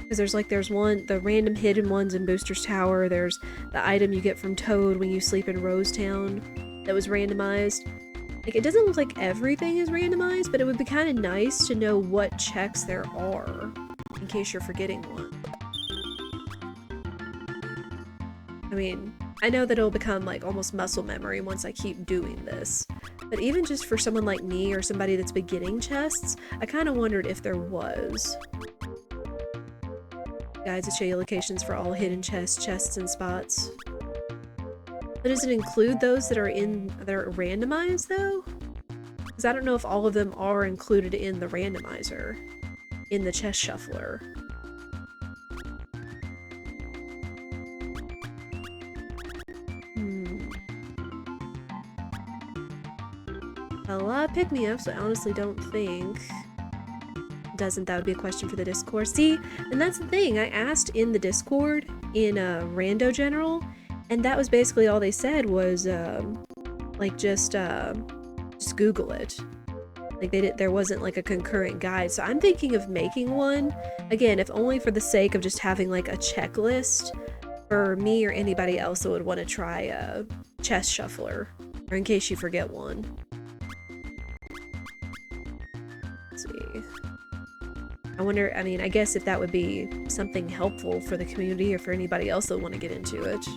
A: Because there's one, the random hidden ones in Booster's Tower. There's the item you get from Toad when you sleep in Rosetown that was randomized. Like, it doesn't look like everything is randomized, but it would be kind of nice to know what checks there are, in case you're forgetting one. I mean, I know that it'll become, like, almost muscle memory once I keep doing this. But even just for someone like me, or somebody that's beginning chests, I kind of wondered if there was. Guides that show you locations for all hidden chests, and spots. But does it include those that are randomized, though? Because I don't know if all of them are included in the randomizer, in the chest shuffler. A lot of pick-me-ups, I honestly don't think. That would be a question for the Discord. See, and that's the thing, I asked in the Discord, in Rando General, and that was basically all they said was, like, just Google it. Like, there wasn't, like, a concurrent guide, so I'm thinking of making one, again, if only for the sake of just having, like, a checklist for me or anybody else that would want to try a chest shuffler, or in case you forget one. Let's see. I wonder, I mean, I guess if that would be something helpful for the community or for anybody else that would want to get into it.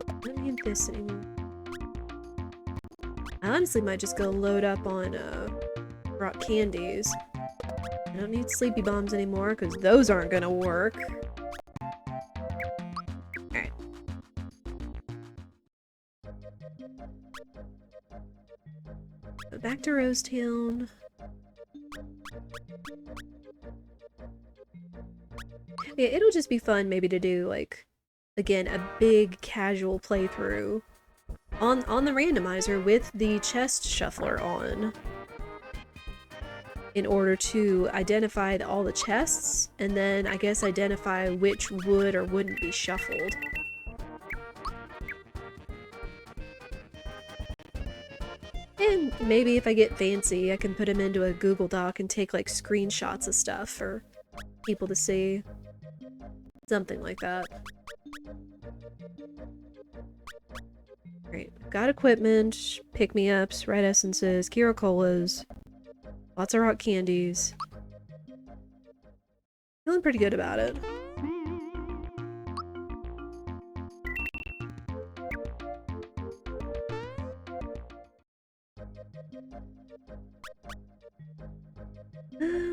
A: I don't need this anymore. I honestly might just go load up on rock candies. I don't need sleepy bombs anymore because those aren't gonna work. Alright. Go back to Rosetown. Yeah, it'll just be fun maybe to do, like, again, a big casual playthrough on the randomizer with the chest shuffler on, in order to identify all the chests, and then I guess identify which would or wouldn't be shuffled. And maybe if I get fancy, I can put them into a Google Doc and take, like, screenshots of stuff for people to see. Something like that. Great. Got equipment, pick-me-ups, red essences, Kira Colas, lots of rock candies. Feeling pretty good about it.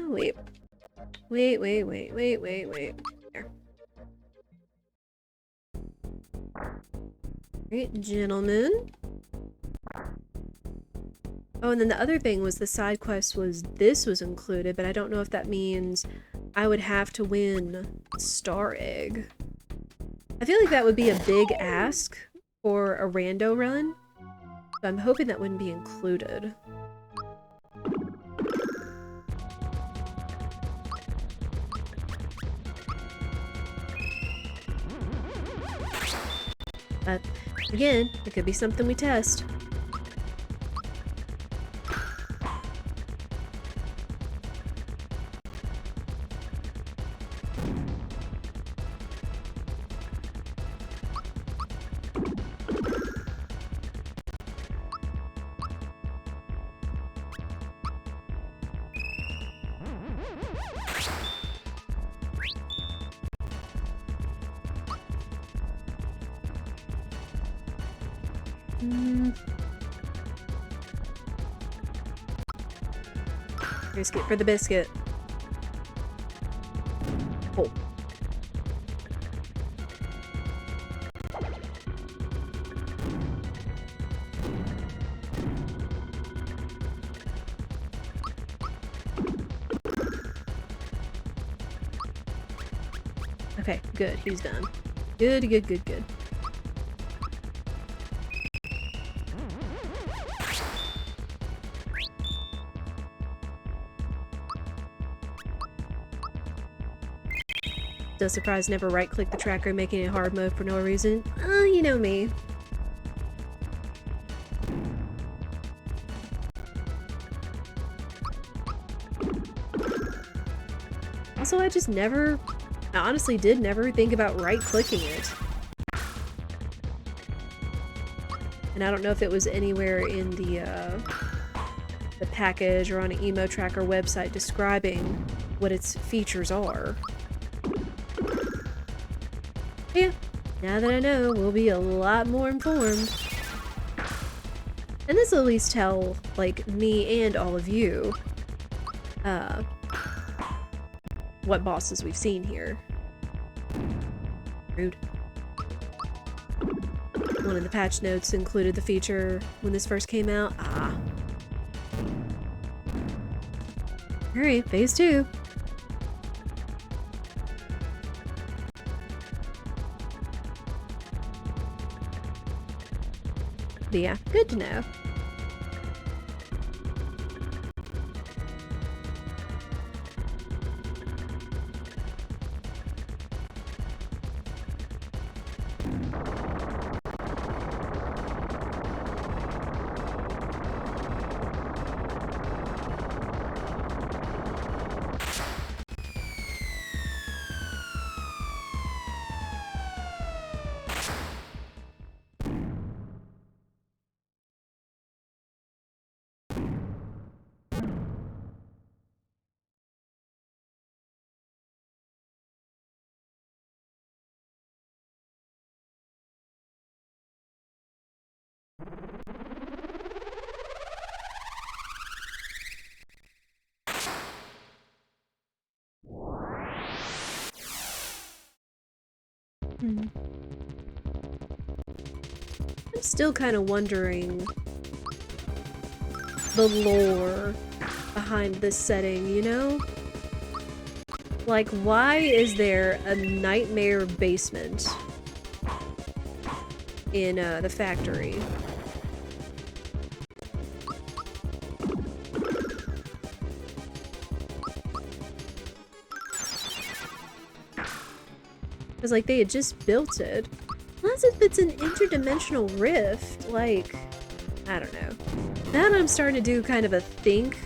A: Wait. Wait. There. Alright, gentlemen. Oh, and then the other thing was the side quest was this was included, but I don't know if that means I would have to win Star Egg. I feel like that would be a big ask for a rando run, so I'm hoping that wouldn't be included. But again, it could be something we test. Biscuit for the biscuit. Oh. Okay, good. He's done. Good. no surprise, never right-click the tracker, making it hard mode for no reason. You know me. Also, I just never, I honestly did never think about right-clicking it. And I don't know if it was anywhere in the package or on an emo tracker website describing what its features are. Yeah, now that I know, we'll be a lot more informed. And this will at least tell, like, me and all of you, what bosses we've seen here. Rude. One of the patch notes included the feature when this first came out. Ah. Alright, phase 2. But yeah, good to know. I'm still kind of wondering the lore behind this setting, you know? Like, why is there a nightmare basement in the factory? Because, like, they had just built it. Unless if it's an interdimensional rift, like, I don't know. Now that I'm starting to do kind of a think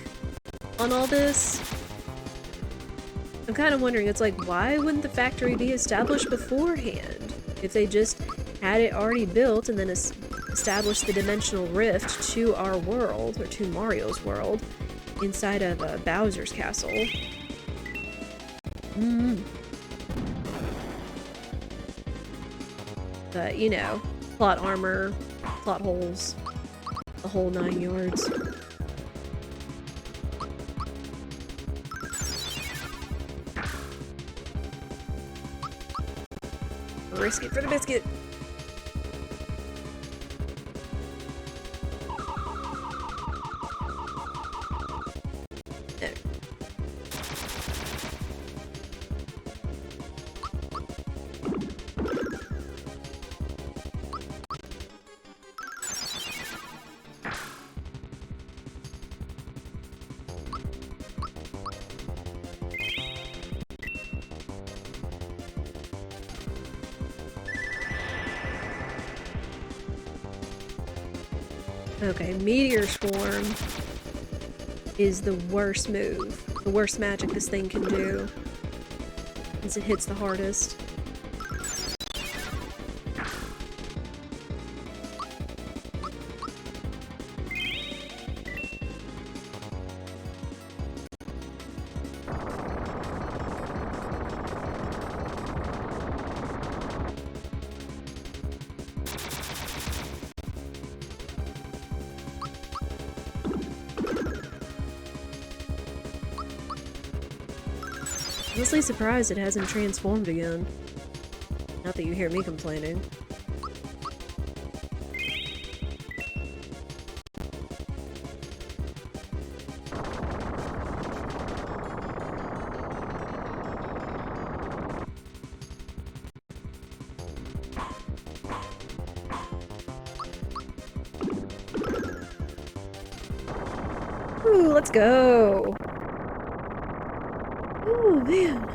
A: on all this, I'm kind of wondering, it's like, why wouldn't the factory be established beforehand? If they just had it already built and then established the dimensional rift to our world, or to Mario's world, inside of Bowser's castle. But, you know, plot armor, plot holes, the whole 9 yards. Risk it for the biscuit. There. Okay, Meteor Swarm is the worst move. The worst magic this thing can do. Since it hits the hardest. Honestly surprised it hasn't transformed again. Not that you hear me complaining. Ooh, let's go! Ooh, man.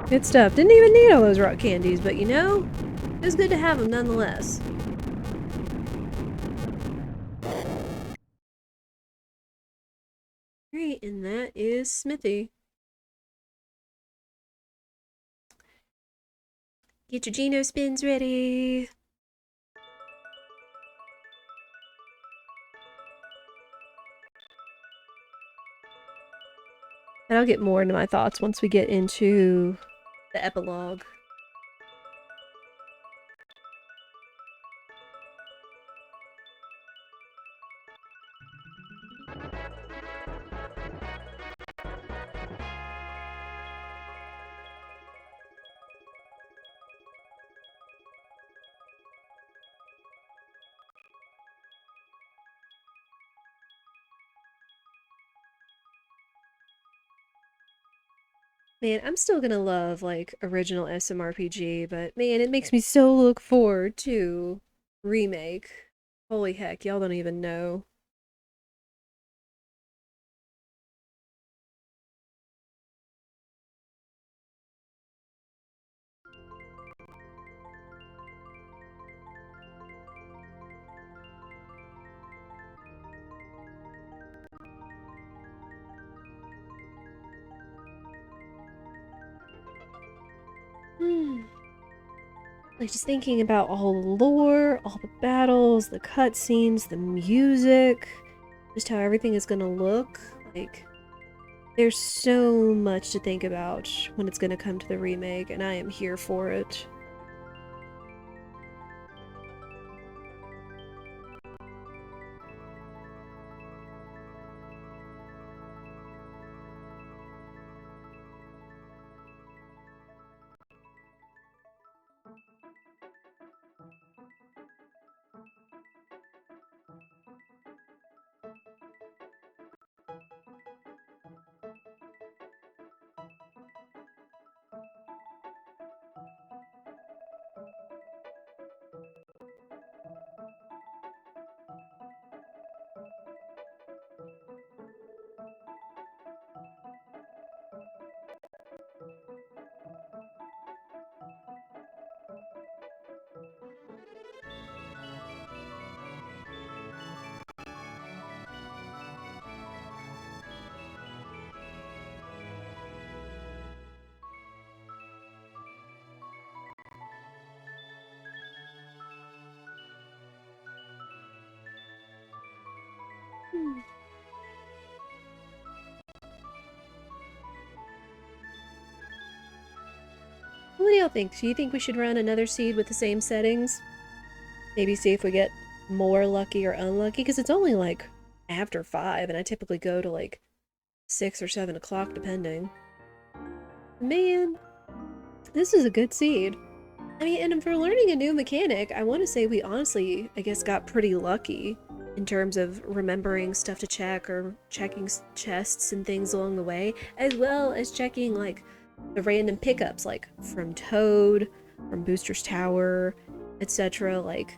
A: Good stuff. Didn't even need all those rock candies, but you know, it was good to have them nonetheless. Alright, and that is Smithy. Get your Geno spins ready. And I'll get more into my thoughts once we get into the epilogue. Man, I'm still gonna love, like, original SMRPG, but man, it makes me so look forward to remake. Holy heck, y'all don't even know. Hmm. Like, just thinking about all the lore, all the battles, the cutscenes, the music, just how everything is gonna look. Like, there's so much to think about when it's gonna come to the remake, and I am here for it. Hmm. What do y'all think? Do you think we should run another seed with the same settings? Maybe see if we get more lucky or unlucky? Because it's only like after 5, and I typically go to like 6 or 7 o'clock depending. Man, this is a good seed. I mean, and if we're learning a new mechanic, I want to say we honestly, I guess, got pretty lucky in terms of remembering stuff to check or checking chests and things along the way, as well as checking like the random pickups like from Toad, from Booster's Tower, etc. Like,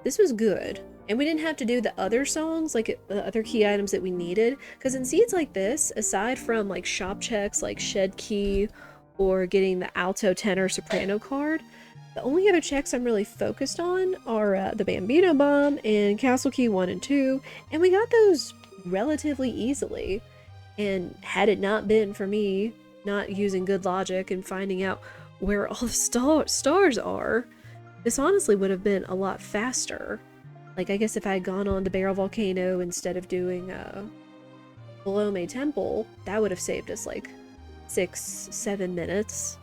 A: this was good. And we didn't have to do the other songs, like the other key items that we needed, because in seeds like this, aside from like shop checks like Shed Key or getting the alto, tenor, soprano card, the only other checks I'm really focused on are the Bambino Bomb and Castle Key 1 and 2, and we got those relatively easily. And had it not been for me not using good logic and finding out where all the stars are, this honestly would have been a lot faster. Like, I guess if I had gone on to Barrel Volcano instead of doing Belome Temple, that would have saved us like 6-7 minutes.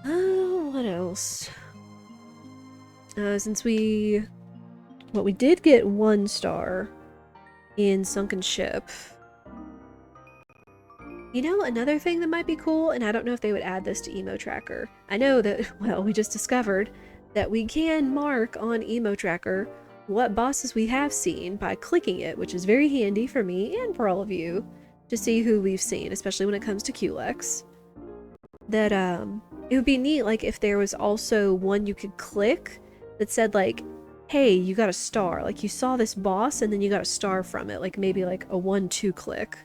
A: What else? Since we did get 1 star in Sunken Ship. You know, another thing that might be cool, and I don't know if they would add this to Emo Tracker. I know that, well, we just discovered that we can mark on Emo Tracker what bosses we have seen by clicking it, which is very handy for me and for all of you to see who we've seen, especially when it comes to QLEX. That, it would be neat, like, if there was also one you could click that said, like, hey, you got a star. Like, you saw this boss and then you got a star from it. Like, maybe like a 1-2 click.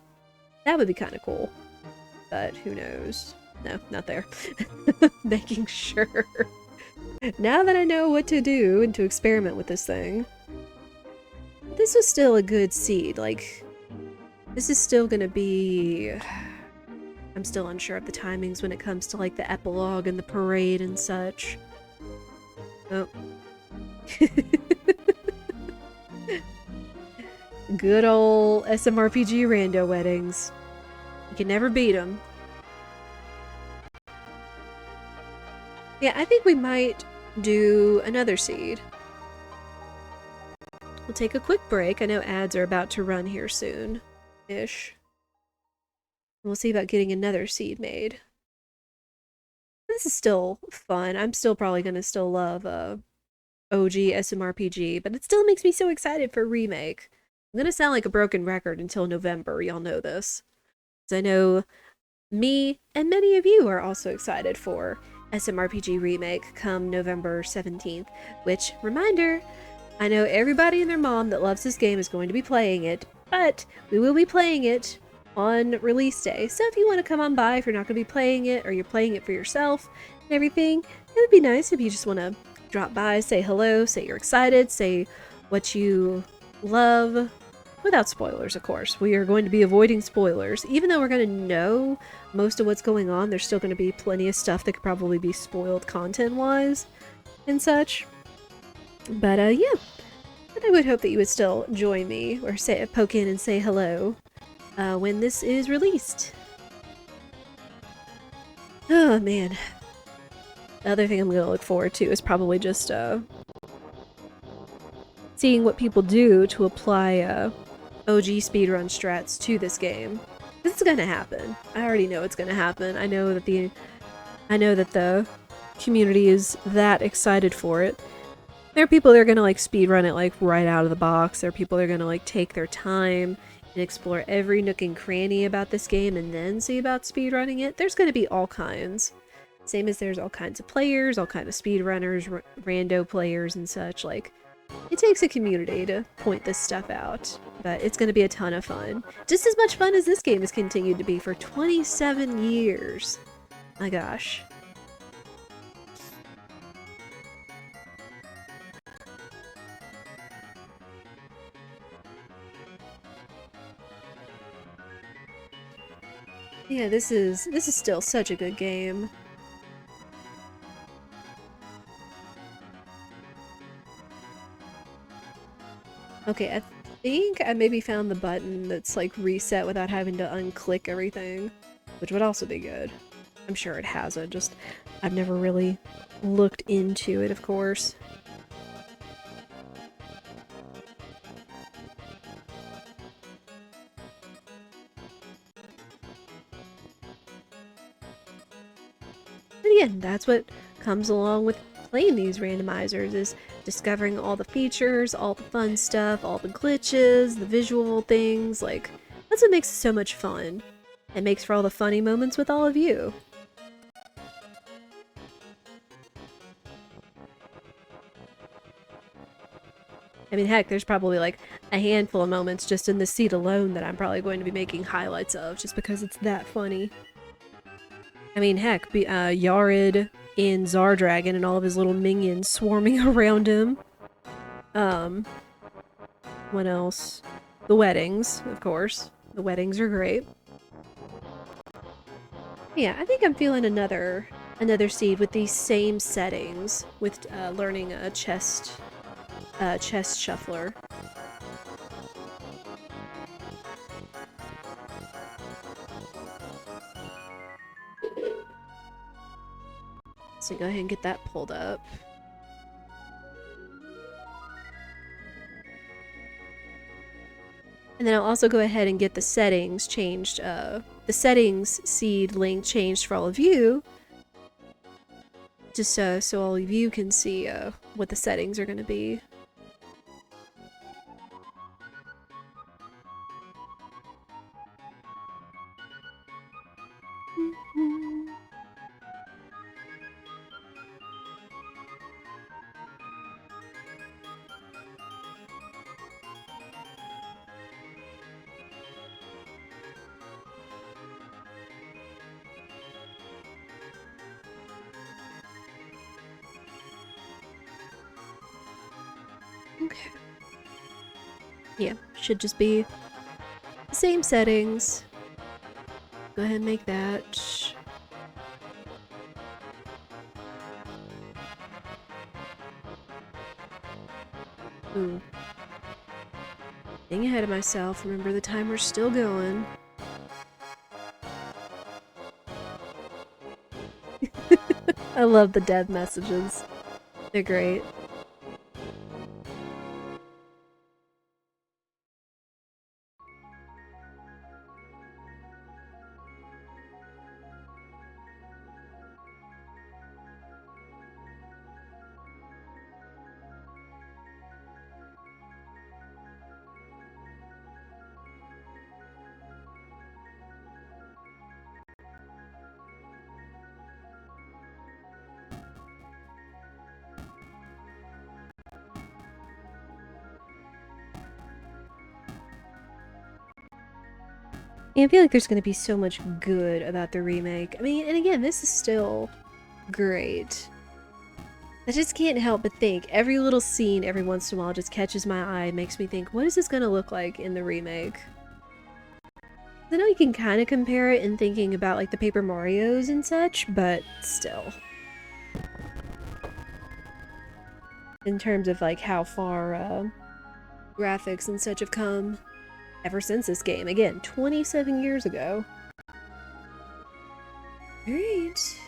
A: That would be kind of cool. But who knows. No, not there. Making sure. Now that I know what to do and to experiment with this thing. This was still a good seed, like, this is still gonna be... I'm still unsure of the timings when it comes to, like, the epilogue and the parade and such. Oh. Good old SMRPG rando weddings. You can never beat them. Yeah, I think we might do another seed. We'll take a quick break. I know ads are about to run here soon-ish. We'll see about getting another seed made. This is still fun. I'm still probably gonna still love OG SMRPG, but it still makes me so excited for a remake. I'm gonna sound like a broken record until November, y'all know this. Because I know me and many of you are also excited for SMRPG Remake come November 17th, which, reminder, I know everybody and their mom that loves this game is going to be playing it, but we will be playing it on release day. So if you want to come on by, if you're not going to be playing it or you're playing it for yourself and everything, it would be nice if you just want to drop by, say hello, say you're excited, say what you love, without spoilers, of course. We are going to be avoiding spoilers. Even though we're going to know most of what's going on, there's still going to be plenty of stuff that could probably be spoiled content-wise and such. But yeah, but I would hope that you would still join me or poke in and say hello when this is released. Oh man. The other thing I'm going to look forward to is probably just seeing what people do to apply OG speedrun strats to this game. This is gonna happen. I already know it's gonna happen. I know that the community is that excited for it. There are people that are gonna like speedrun it like right out of the box. There are people that are gonna like take their time and explore every nook and cranny about this game and then see about speedrunning it. There's gonna be all kinds. Same as there's all kinds of players, all kinds of speedrunners, rando players and such. Like, it takes a community to point this stuff out, but it's going to be a ton of fun. Just as much fun as this game has continued to be for 27 years. My gosh. Yeah, this is still such a good game. Okay, I think I maybe found the button that's like reset without having to unclick everything, which would also be good. I'm sure it has it, just I've never really looked into it, of course. But again, that's what comes along with playing these randomizers, is discovering all the features, all the fun stuff, all the glitches, the visual things. Like, that's what makes it so much fun. It makes for all the funny moments with all of you. I mean, heck, there's probably like a handful of moments just in the seat alone that I'm probably going to be making highlights of, just because it's that funny. I mean, heck, Yared in Zardragon and all of his little minions swarming around him. What else? The weddings, of course. The weddings are great. Yeah, I think I'm feeling another seed with these same settings, with learning a chest shuffler. So go ahead and get that pulled up. And then I'll also go ahead and get the settings changed, the settings seed link changed for all of you. Just so all of you can see what the settings are going to be. Okay. Yeah, should just be the same settings. Go ahead and make that. Ooh. Getting ahead of myself. Remember, the timer's still going. I love the dev messages. They're great. Yeah, I feel like there's going to be so much good about the remake. I mean, and again, this is still great. I just can't help but think every little scene every once in a while just catches my eye and makes me think, what is this going to look like in the remake? I know you can kind of compare it in thinking about like the Paper Marios and such, but still. In terms of like how far graphics and such have come ever since this game. Again, 27 years ago. Alright.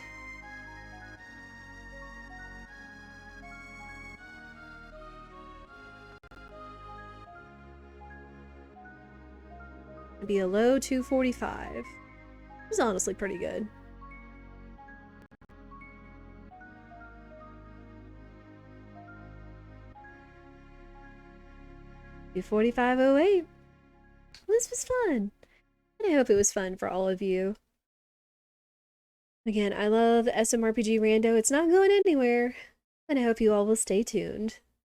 A: It'd be a low 245. It was honestly pretty good. 245.08. Well, this was fun. And I hope it was fun for all of you. Again, I love SMRPG Rando. It's not going anywhere. And I hope you all will stay tuned.